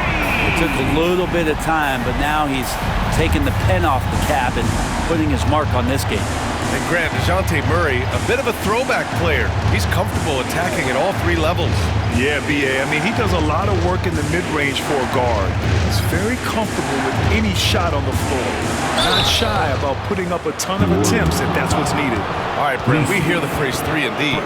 It took a little bit of time, but now he's taking the pen off the cap and putting his mark on this game. And Grant, DeJounte Murray, a bit of a throwback player. He's comfortable attacking at all 3 levels. Yeah, B.A. I mean, he does a lot of work in the mid-range for a guard. He's very comfortable with any shot on the floor. Not shy about putting up a ton of attempts if that's what's needed. All right, Brent, we hear the phrase 3-and-D.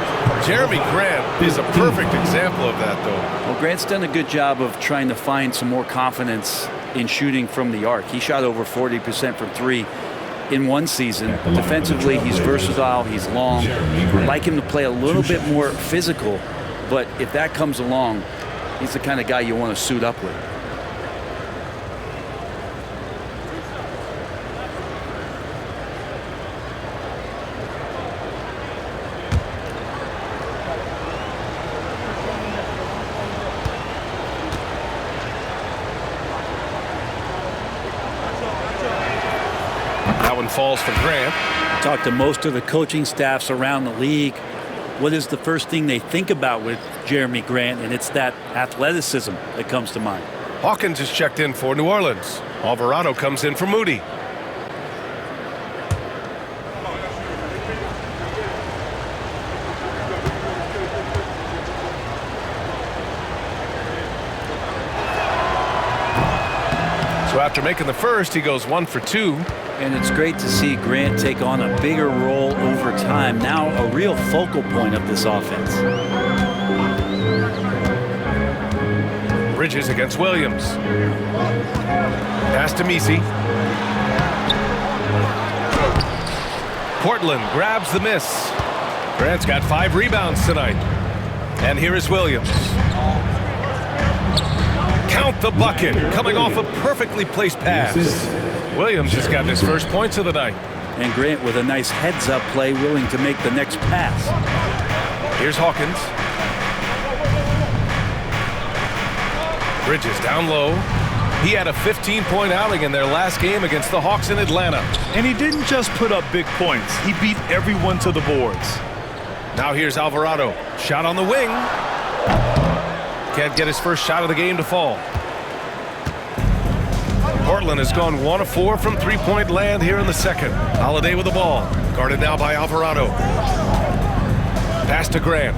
Jeremy Grant is a perfect example of that, though. Well, Grant's done a good job of trying to find some more confidence in shooting from the arc. He shot over 40% from 3 in one season. Defensively, he's versatile, he's long. I'd like him to play a little bit more physical, but if that comes along, he's the kind of guy you want to suit up with. That one falls for Grant. Talk to most of the coaching staffs around the league. What is the first thing they think about with Jeremy Grant? And it's that athleticism that comes to mind. Hawkins is checked in for New Orleans. Alvarado comes in for Moody. So after making the first, he goes 1 for 2. And it's great to see Grant take on a bigger role over time. Now a real focal point of this offense. Bridges against Williams. Pass to Messi. Portland grabs the miss. Grant's got 5 rebounds tonight. And here is Williams. Count the bucket, coming off a perfectly placed pass. Williams has gotten his first points of the night. And Grant with a nice heads-up play, willing to make the next pass. Here's Hawkins. Bridges down low. He had a 15-point outing in their last game against the Hawks in Atlanta. And he didn't just put up big points. He beat everyone to the boards. Now here's Alvarado. Shot on the wing. Can't get his first shot of the game to fall. Portland has gone 1 of 4 from three-point land here in the second. Holiday with the ball. Guarded now by Alvarado. Pass to Grant.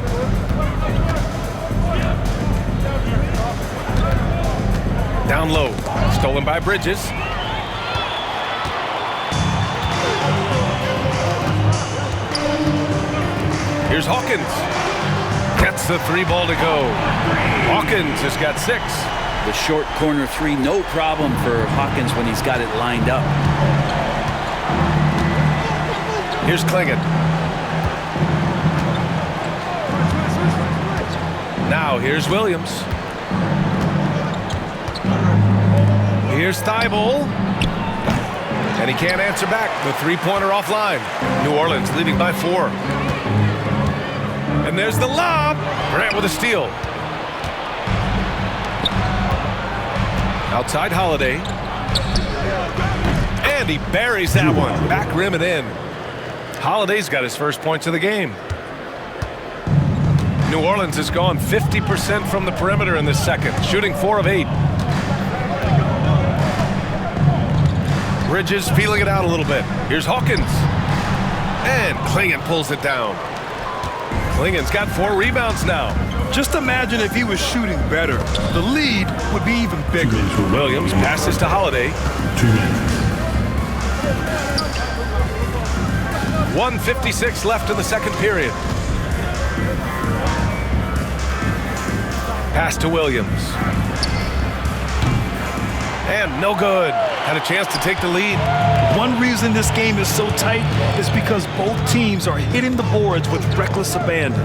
Down low. Stolen by Bridges. Here's Hawkins. Gets the 3 ball to go. Hawkins has got 6. The short corner 3, no problem for Hawkins when he's got it lined up. Here's Klingon. Now here's Williams. Here's Thibault. And he can't answer back. The 3-pointer offline. New Orleans leading by 4. And there's the lob. Grant with a steal. Outside Holiday. And he buries that one. Back rim and in. Holiday's got his first points of the game. New Orleans has gone 50% from the perimeter in this second, shooting 4 of 8. Bridges feeling it out a little bit. Here's Hawkins. And Klingon pulls it down. Klingon's got 4 rebounds now. Just imagine if he was shooting better. The lead would be even bigger. Williams passes to Holiday. 2 minutes. 1:56 left in the second period. Pass to Williams. And no good. Had a chance to take the lead. One reason this game is so tight is because both teams are hitting the boards with reckless abandon.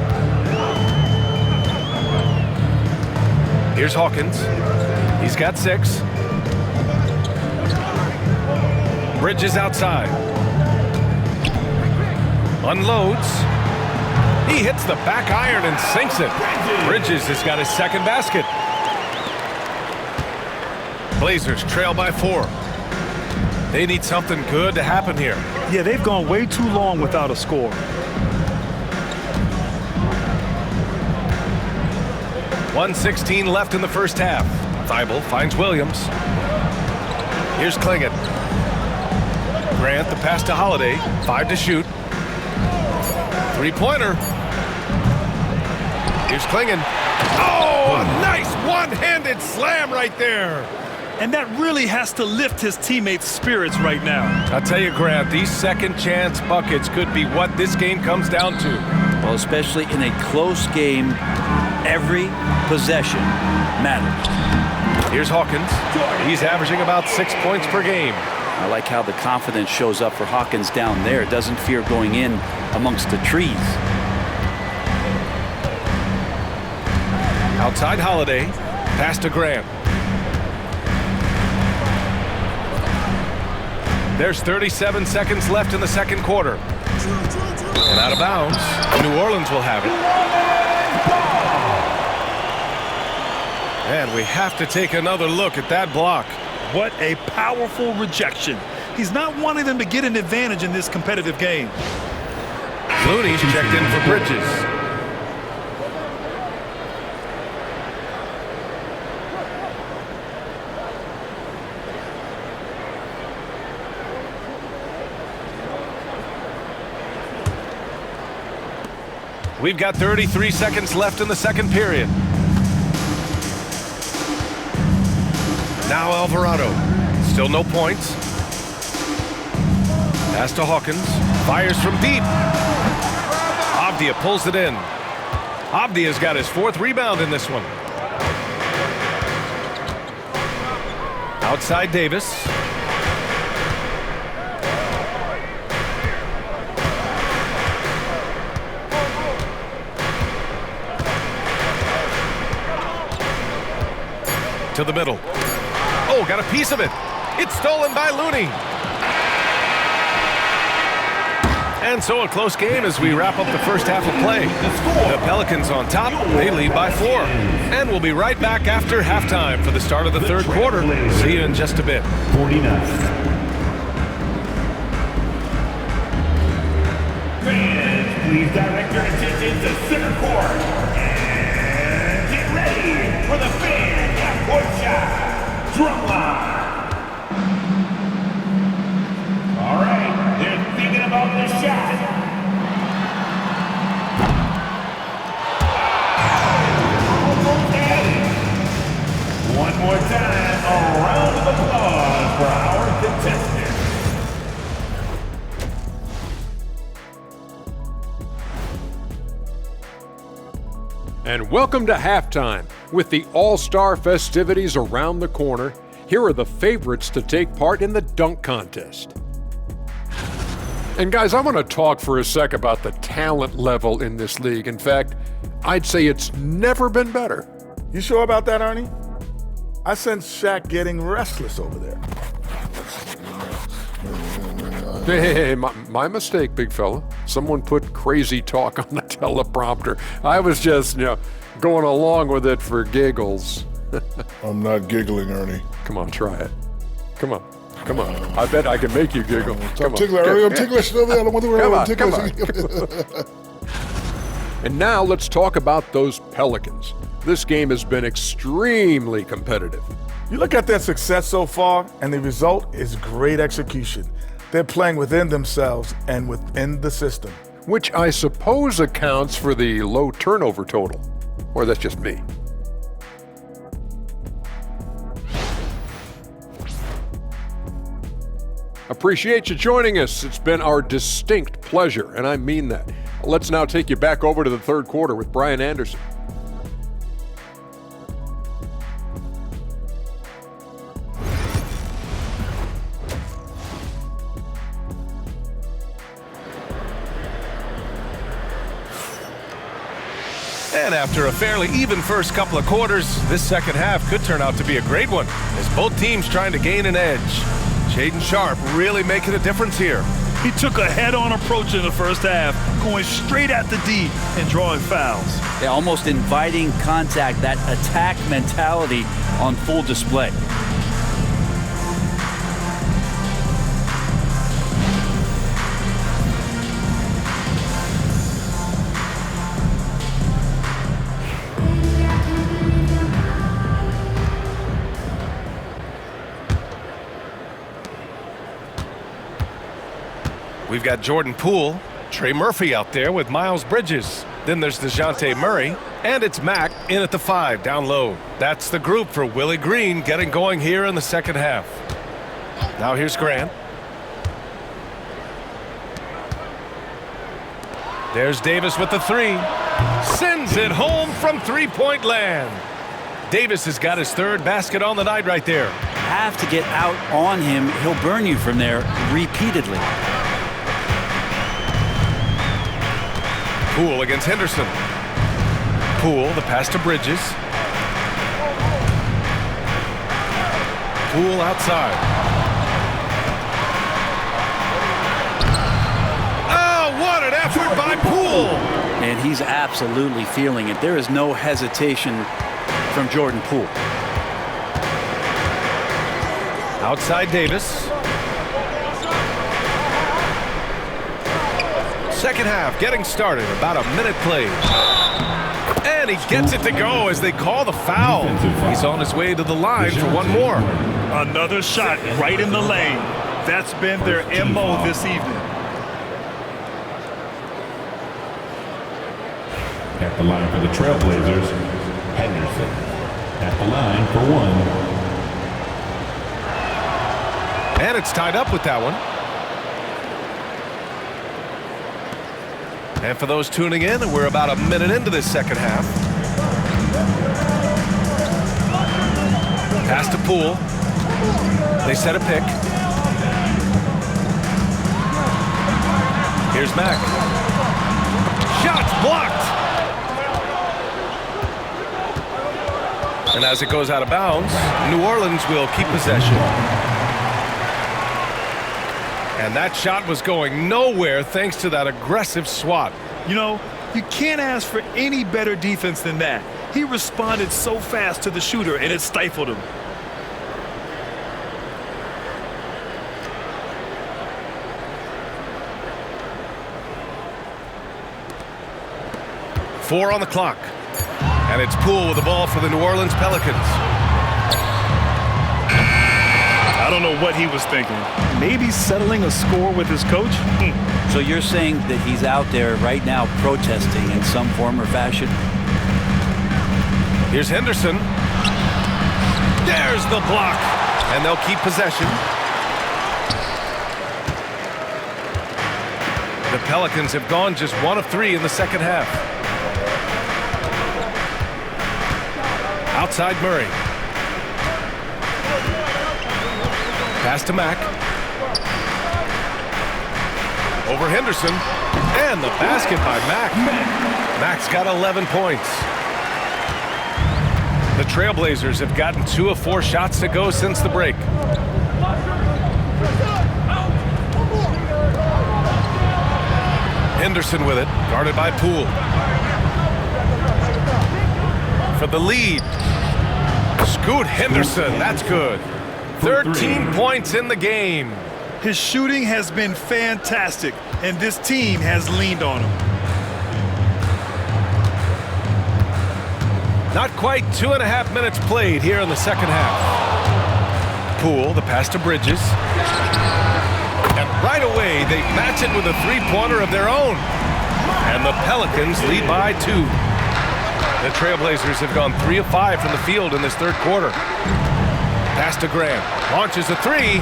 Here's Hawkins. He's got 6. Bridges outside. Unloads. He hits the back iron and sinks it. Bridges has got his second basket. Blazers trail by 4. They need something good to happen here. Yeah, they've gone way too long without a score. 1:16 left in the first half. Thibault finds Williams. Here's Klingon. Grant the pass to Holiday. 5 to shoot. 3-pointer. Here's Klingon. Oh, a nice one-handed slam right there. And that really has to lift his teammates' spirits right now. I'll tell you, Grant, these second chance buckets could be what this game comes down to. Well, especially in a close game, every possession matters. Here's Hawkins. He's averaging about 6 points per game. I like how the confidence shows up for Hawkins down there. Doesn't fear going in amongst the trees. Outside Holiday. Pass to Grant. There's 37 seconds left in the second quarter. And out of bounds. New Orleans will have it. And we have to take another look at that block. What a powerful rejection. He's not wanting them to get an advantage in this competitive game. Looney's checked in for Bridges. We've got 33 seconds left in the second period. Now Alvarado. Still no points. Pass to Hawkins. Fires from deep. Avdia pulls it in. Avdia's got his 4th rebound in this one. Outside Davis. To the middle. Oh, got a piece of it. It's stolen by Looney. And so a close game as we wrap up the first half of play. The Pelicans on top. They lead by 4. And we'll be right back after halftime for the start of the third quarter. See you in just a bit. 49. Fans, please direct your attention to center court. And get ready for the fan half-court shot. Drumline. All right, they're thinking about the shot. Almost at it. One more time, a round of applause for our contestants. Welcome to halftime. With the All-Star festivities around the corner, here are the favorites to take part in the dunk contest. And guys, I want to talk for a sec about the talent level in this league. In fact, I'd say it's never been better. You sure about that, Ernie? I sense Shaq getting restless over there. Hey, my mistake, big fella. Someone put crazy talk on the teleprompter. I was just, going along with it for giggles. I'm not giggling, Ernie. Come on, try it. Come on. I bet I can make you giggle. I'm ticklish, Ernie. I'm ticklish. I don't want to worry. I'm ticklish. And now let's talk about those Pelicans. This game has been extremely competitive. You look at their success so far, and the result is great execution. They're playing within themselves and within the system. Which I suppose accounts for the low turnover total. Or that's just me. Appreciate you joining us. It's been our distinct pleasure, and I mean that. Let's now take you back over to the third quarter with Brian Anderson. And after a fairly even first couple of quarters, this second half could turn out to be a great one, as both teams trying to gain an edge. Shaedon Sharpe really making a difference here. He took a head-on approach in the first half, going straight at the D and drawing fouls. Yeah, almost inviting contact, that attack mentality on full display. We've got Jordan Poole, Trey Murphy out there with Miles Bridges. Then there's DeJounte Murray, and it's Mack in at the 5 down low. That's the group for Willie Green getting going here in the second half. Now here's Grant. There's Davis with the 3. Sends it home from three-point land. Davis has got his third basket on the night right there. Have to get out on him. He'll burn you from there repeatedly. Poole against Henderson. Poole, the pass to Bridges. Poole outside. Oh, what an effort by Poole! And he's absolutely feeling it. There is no hesitation from Jordan Poole. Outside Davis. Second half getting started, about a minute played. And he gets it to go as they call the foul. He's on his way to the line for one more. Another shot right in the lane. That's been their MO this evening. At the line for the TrailBlazers, Henderson. At the line for 1. And it's tied up with that one. And for those tuning in, we're about a minute into this second half. Pass to Poole. They set a pick. Here's Mack. Shots blocked. And as it goes out of bounds, New Orleans will keep possession. And that shot was going nowhere thanks to that aggressive swat. You know, you can't ask for any better defense than that. He responded so fast to the shooter, and it stifled him. Four on the clock. And it's Poole with the ball for the New Orleans Pelicans. I don't know what he was thinking. Maybe settling a score with his coach? So you're saying that he's out there right now protesting in some form or fashion? Here's Henderson. There's the block. And they'll keep possession. The Pelicans have gone just 1 of 3 in the second half. Outside Murray. Pass to Mack. Over Henderson. And the basket by Mack. Mack's got 11 points. The TrailBlazers have gotten 2 of 4 shots to go since the break. Henderson with it, guarded by Poole. For the lead. Scoot Henderson, that's good. 13 points in the game. His shooting has been fantastic, and this team has leaned on him. Not quite 2.5 minutes played here in the second half. Poole, the pass to Bridges. And right away, they match it with a three-pointer of their own. And the Pelicans lead by 2. The TrailBlazers have gone 3 of 5 from the field in this third quarter. Pass to Graham. Launches a 3.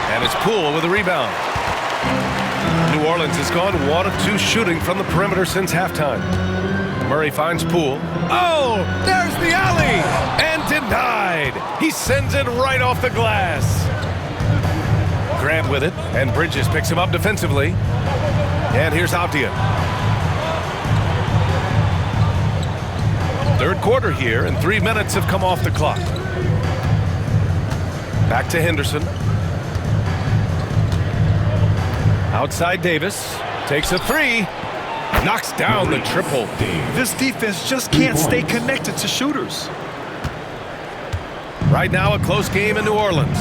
And it's Poole with a rebound. New Orleans has gone 1 of 2 shooting from the perimeter since halftime. Murray finds Poole. Oh, there's the alley! And denied! He sends it right off the glass. Graham with it, and Bridges picks him up defensively. And here's Avdia. Third quarter here, and 3 minutes have come off the clock. Back to Henderson. Outside Davis. Takes a 3. Knocks down the triple. This defense just can't stay connected to shooters. Right now, a close game in New Orleans.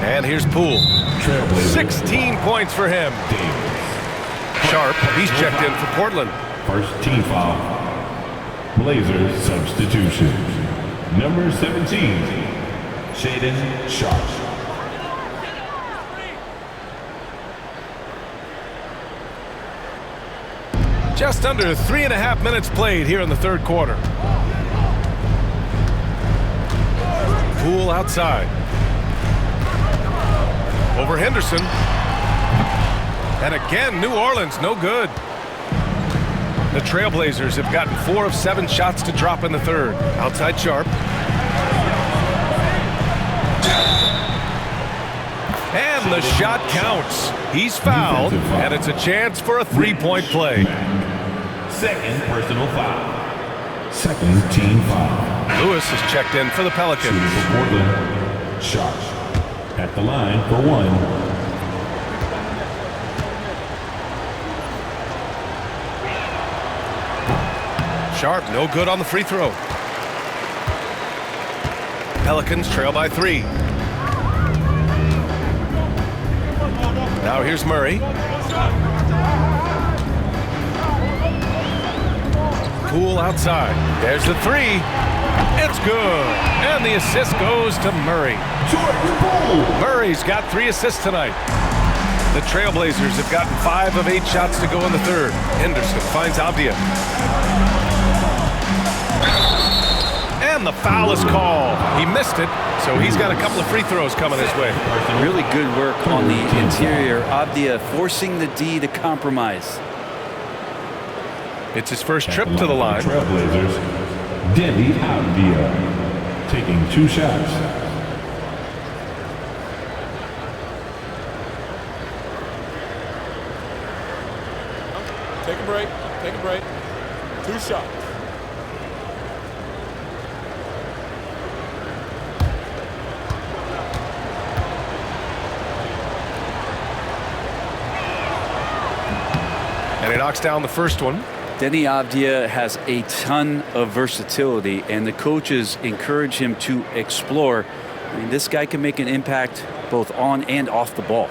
And here's Poole. 16 points for him. Sharp, he's checked in for Portland. First team foul. Blazers substitution. Number 17, Shaedon Sharp. Just under 3.5 minutes played here in the third quarter. Poole outside. Over Henderson. And again, New Orleans, no good. The TrailBlazers have gotten 4 of 7 shots to drop in the third. Outside Sharp. And the shot counts. He's fouled, and it's a chance for a 3-point play. Second personal foul. Second team foul. Lewis is checked in for the Pelicans. For Portland, Sharp at the line for 1. Sharp, no good on the free throw. Pelicans trail by 3. Now here's Murray. Poole outside. There's the 3. It's good. And the assist goes to Murray. Murray's got 3 assists tonight. The TrailBlazers have gotten 5 of 8 shots to go in the third. Henderson finds Avdia. And the foul is called. He missed it, so he's got a couple of free throws coming his way. Really good work on the interior. Avdia forcing the D to compromise. It's his first trip to the line. TrailBlazers, Denny Avdia, taking 2 shots. Take a break. Take a break. 2 shots. And he knocks down the first one. Denny Avdia has a ton of versatility, and the coaches encourage him to explore. I mean, this guy can make an impact both on and off the ball.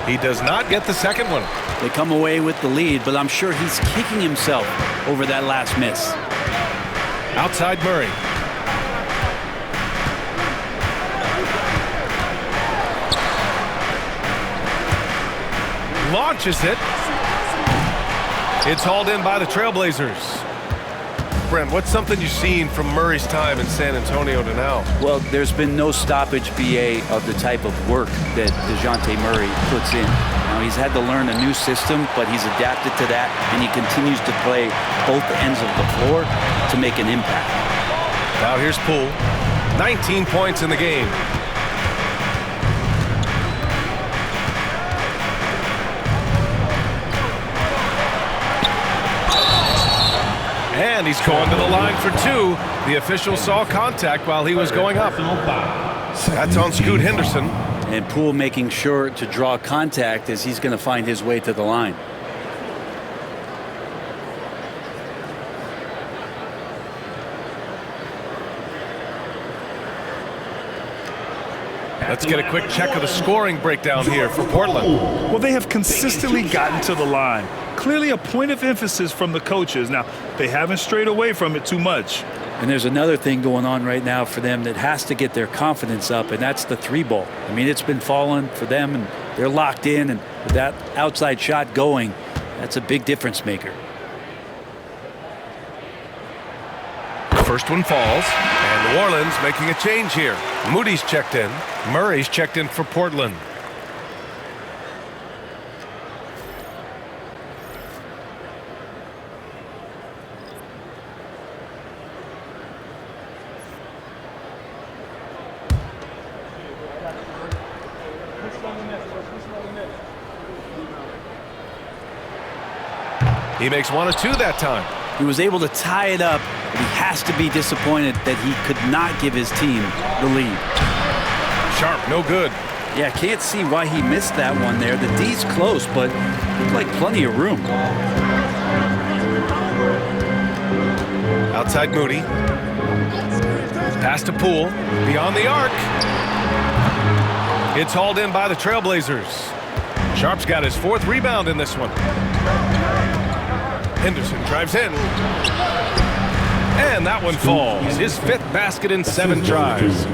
He does not get the second one. They come away with the lead, but I'm sure he's kicking himself over that last miss. Outside Murray. Launches it. It's hauled in by the TrailBlazers. Brent, what's something you've seen from Murray's time in San Antonio to now? Well, there's been no stoppage, BA, of the type of work that DeJounte Murray puts in. Now, he's had to learn a new system, but he's adapted to that, and he continues to play both ends of the floor to make an impact. Now here's Poole. 19 points in the game. And he's going to the line for two. The official saw contact while he was going up. That's on Scoot Henderson. And Poole making sure to draw contact as he's going to find his way to the line. Let's get a quick check of the scoring breakdown here for Portland. Well, they have consistently gotten to the line. Clearly a point of emphasis from the coaches. Now, they haven't strayed away from it too much. And there's another thing going on right now for them that has to get their confidence up, and that's the three ball. I mean, it's been falling for them, and they're locked in, and with that outside shot going, that's a big difference maker. First one falls, and New Orleans making a change here. Moody's checked in. Murray's checked in for Portland. He makes one or two that time. He was able to tie it up, but he has to be disappointed that he could not give his team the lead. Sharp, no good. Yeah, can't see why he missed that one there. The D's close, but looked like plenty of room. Outside Moody. Pass to Poole. Beyond the arc. It's hauled in by the Trailblazers. Sharp's got his fourth rebound in this one. Henderson drives in. And that one falls. His fifth basket in 7 tries.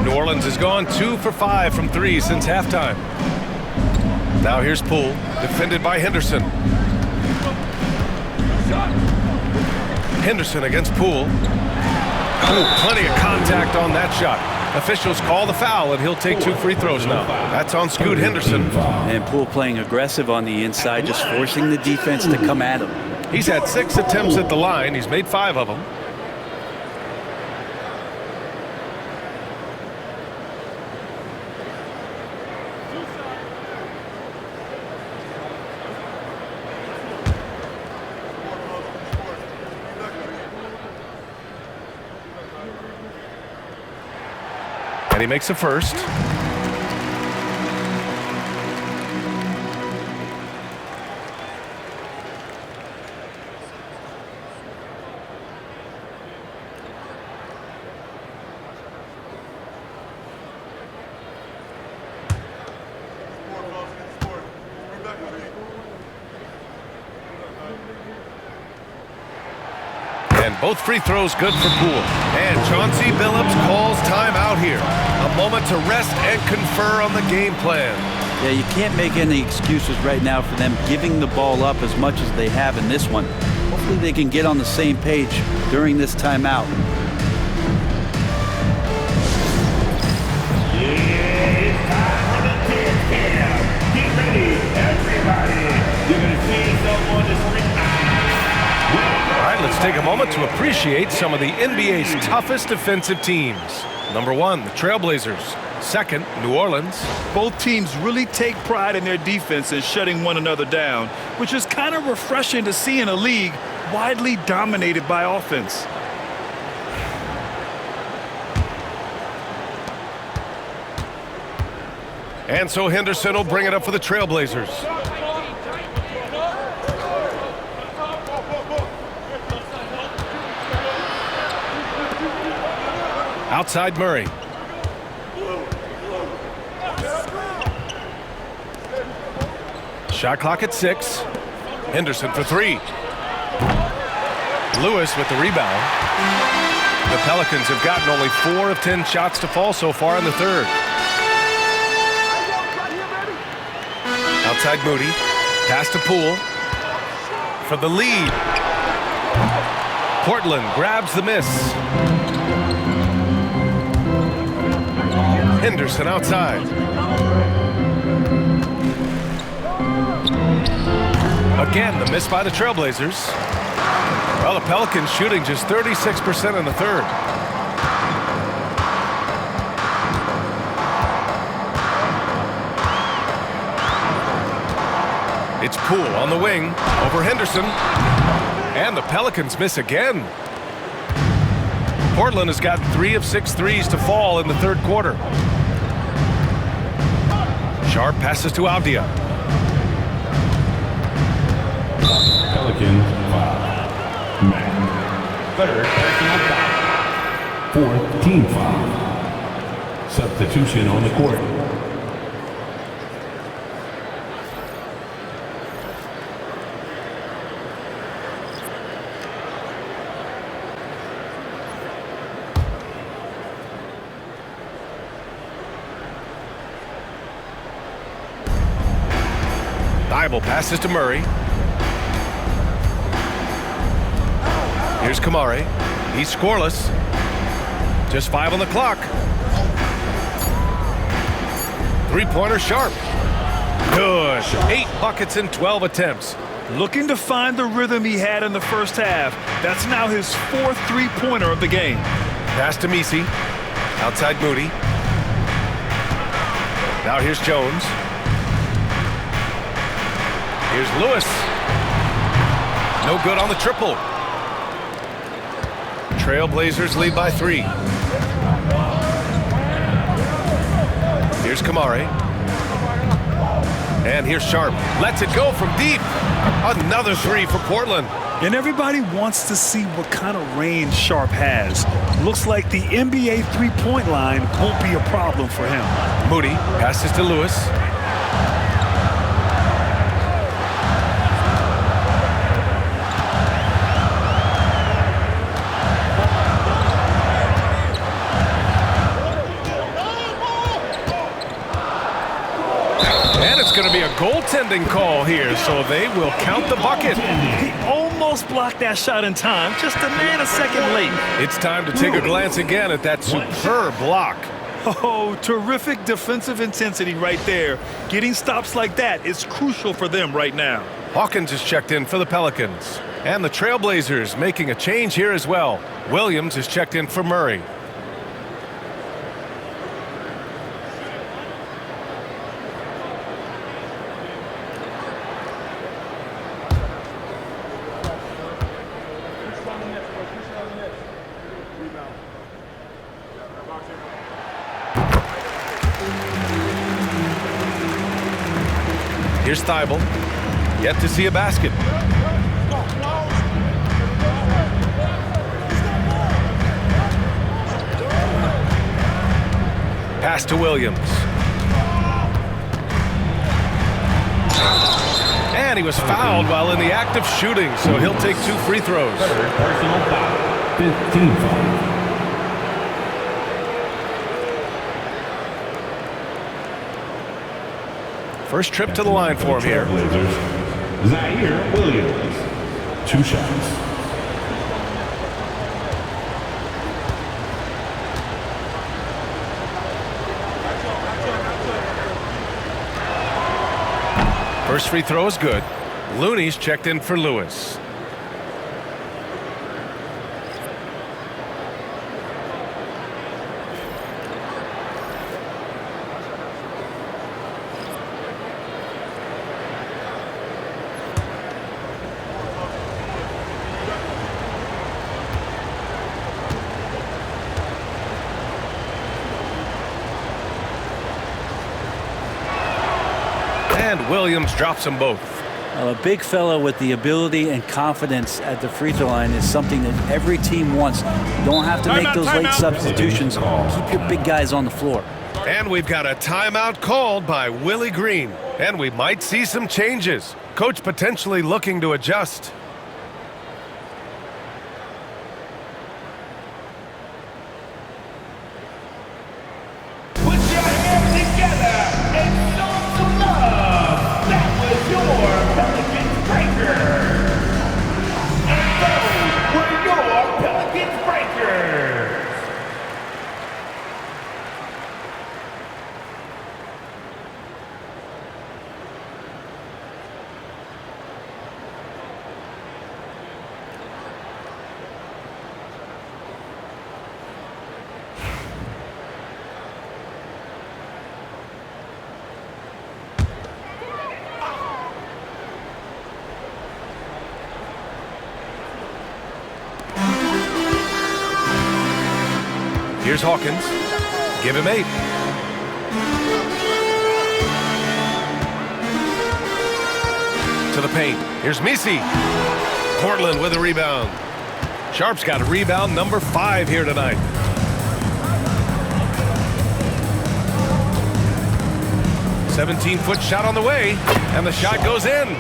New Orleans has gone 2 for 5 from 3 since halftime. Now here's Poole, defended by Henderson. Henderson against Poole. Ooh, plenty of contact on that shot. Officials call the foul, and he'll take 2 free throws now. That's on Scoot Henderson. And Poole playing aggressive on the inside, just forcing the defense to come at him. He's had 6 attempts at the line. He's made 5 of them. And he makes the first. And both free throws good for Poole. And Chauncey Billups calls timeout here. A moment to rest and confer on the game plan. Yeah, you can't make any excuses right now for them giving the ball up as much as they have in this one. Hopefully they can get on the same page during this timeout. It's time for the kids camp. Get ready, everybody. You're going to see someone that's All right, let's take a moment to appreciate some of the NBA's toughest defensive teams. Number 1, the Trailblazers. Second, New Orleans. Both teams really take pride in their defense and shutting one another down, which is kind of refreshing to see in a league widely dominated by offense. And so Henderson will bring it up for the Trailblazers. Outside Murray. Shot clock at 6. Henderson for 3. Lewis with the rebound. The Pelicans have gotten only 4 of 10 shots to fall so far in the third. Outside Moody. Pass to Poole. for the lead. Portland grabs the miss. Henderson outside. Again, the miss by the TrailBlazers. Well, the Pelicans shooting just 36% in the third. It's Poole on the wing over Henderson. And the Pelicans miss again. Portland has gotten 3 of 6 threes to fall in the third quarter. Sharp passes to Avdia. Pelicans foul. Matt. Third personal foul. Fourth team foul. Substitution on the court. Thibault passes to Murray. Here's Kamari. He's scoreless. Just 5 on the clock. Three-pointer Sharp. Good. 8 buckets in 12 attempts. Looking to find the rhythm he had in the first half. That's now his 4th three-pointer of the game. Pass to Misi. Outside Moody. Now here's Jones. Here's Lewis. No good on the triple. TrailBlazers lead by 3. Here's Kamari. And here's Sharp. Lets it go from deep. Another 3 for Portland. And everybody wants to see what kind of range Sharp has. Looks like the NBA three-point line won't be a problem for him. Moody passes to Lewis. And it's going to be a goaltending call here, so they will count the bucket. He almost blocked that shot in time, just a nanosecond late. It's time to take a glance again at that superb block. Oh, terrific defensive intensity right there. Getting stops like that is crucial for them right now. Hawkins is checked in for the Pelicans. And the TrailBlazers making a change here as well. Williams is checked in for Murray. Here's Thibault. Yet to see a basket. Pass to Williams. And he was fouled while in the act of shooting, so he'll take 2 free throws. Personal foul. 15 foul. First trip to the line for him here. Zaire Williams. 2 shots. First free throw is good. Looney's checked in for Lewis. And Williams drops them both. Well, a big fella with the ability and confidence at the free throw line is something that every team wants. You don't have to make those late substitutions. Keep your big guys on the floor. And we've got a timeout called by Willie Green. And we might see some changes. Coach potentially looking to adjust. Put your hands together and show some love. That was your Pelicans breaker. Here's Hawkins. Give him 8. To the paint. Here's Misi. Portland with a rebound. Sharp's got a rebound number 5 here tonight. "17-foot shot on the way, and the shot goes in.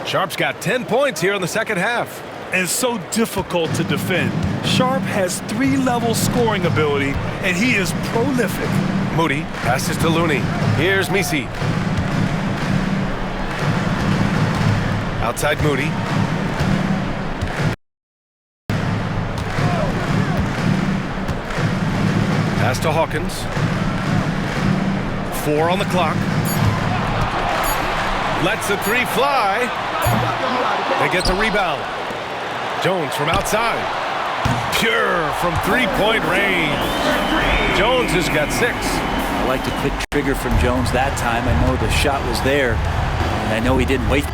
Sharp's got 10 points here in the second half. And so difficult to defend. Sharp has 3-level scoring ability, and he is prolific. Moody passes to Looney. Here's Misi. Outside Moody. Pass to Hawkins. 4 on the clock. Lets the 3 fly. They get the rebound. Jones from outside. Pure from 3-point range. Jones has got 6. I like the quick trigger from Jones that time. I know the shot was there, and I know he didn't wait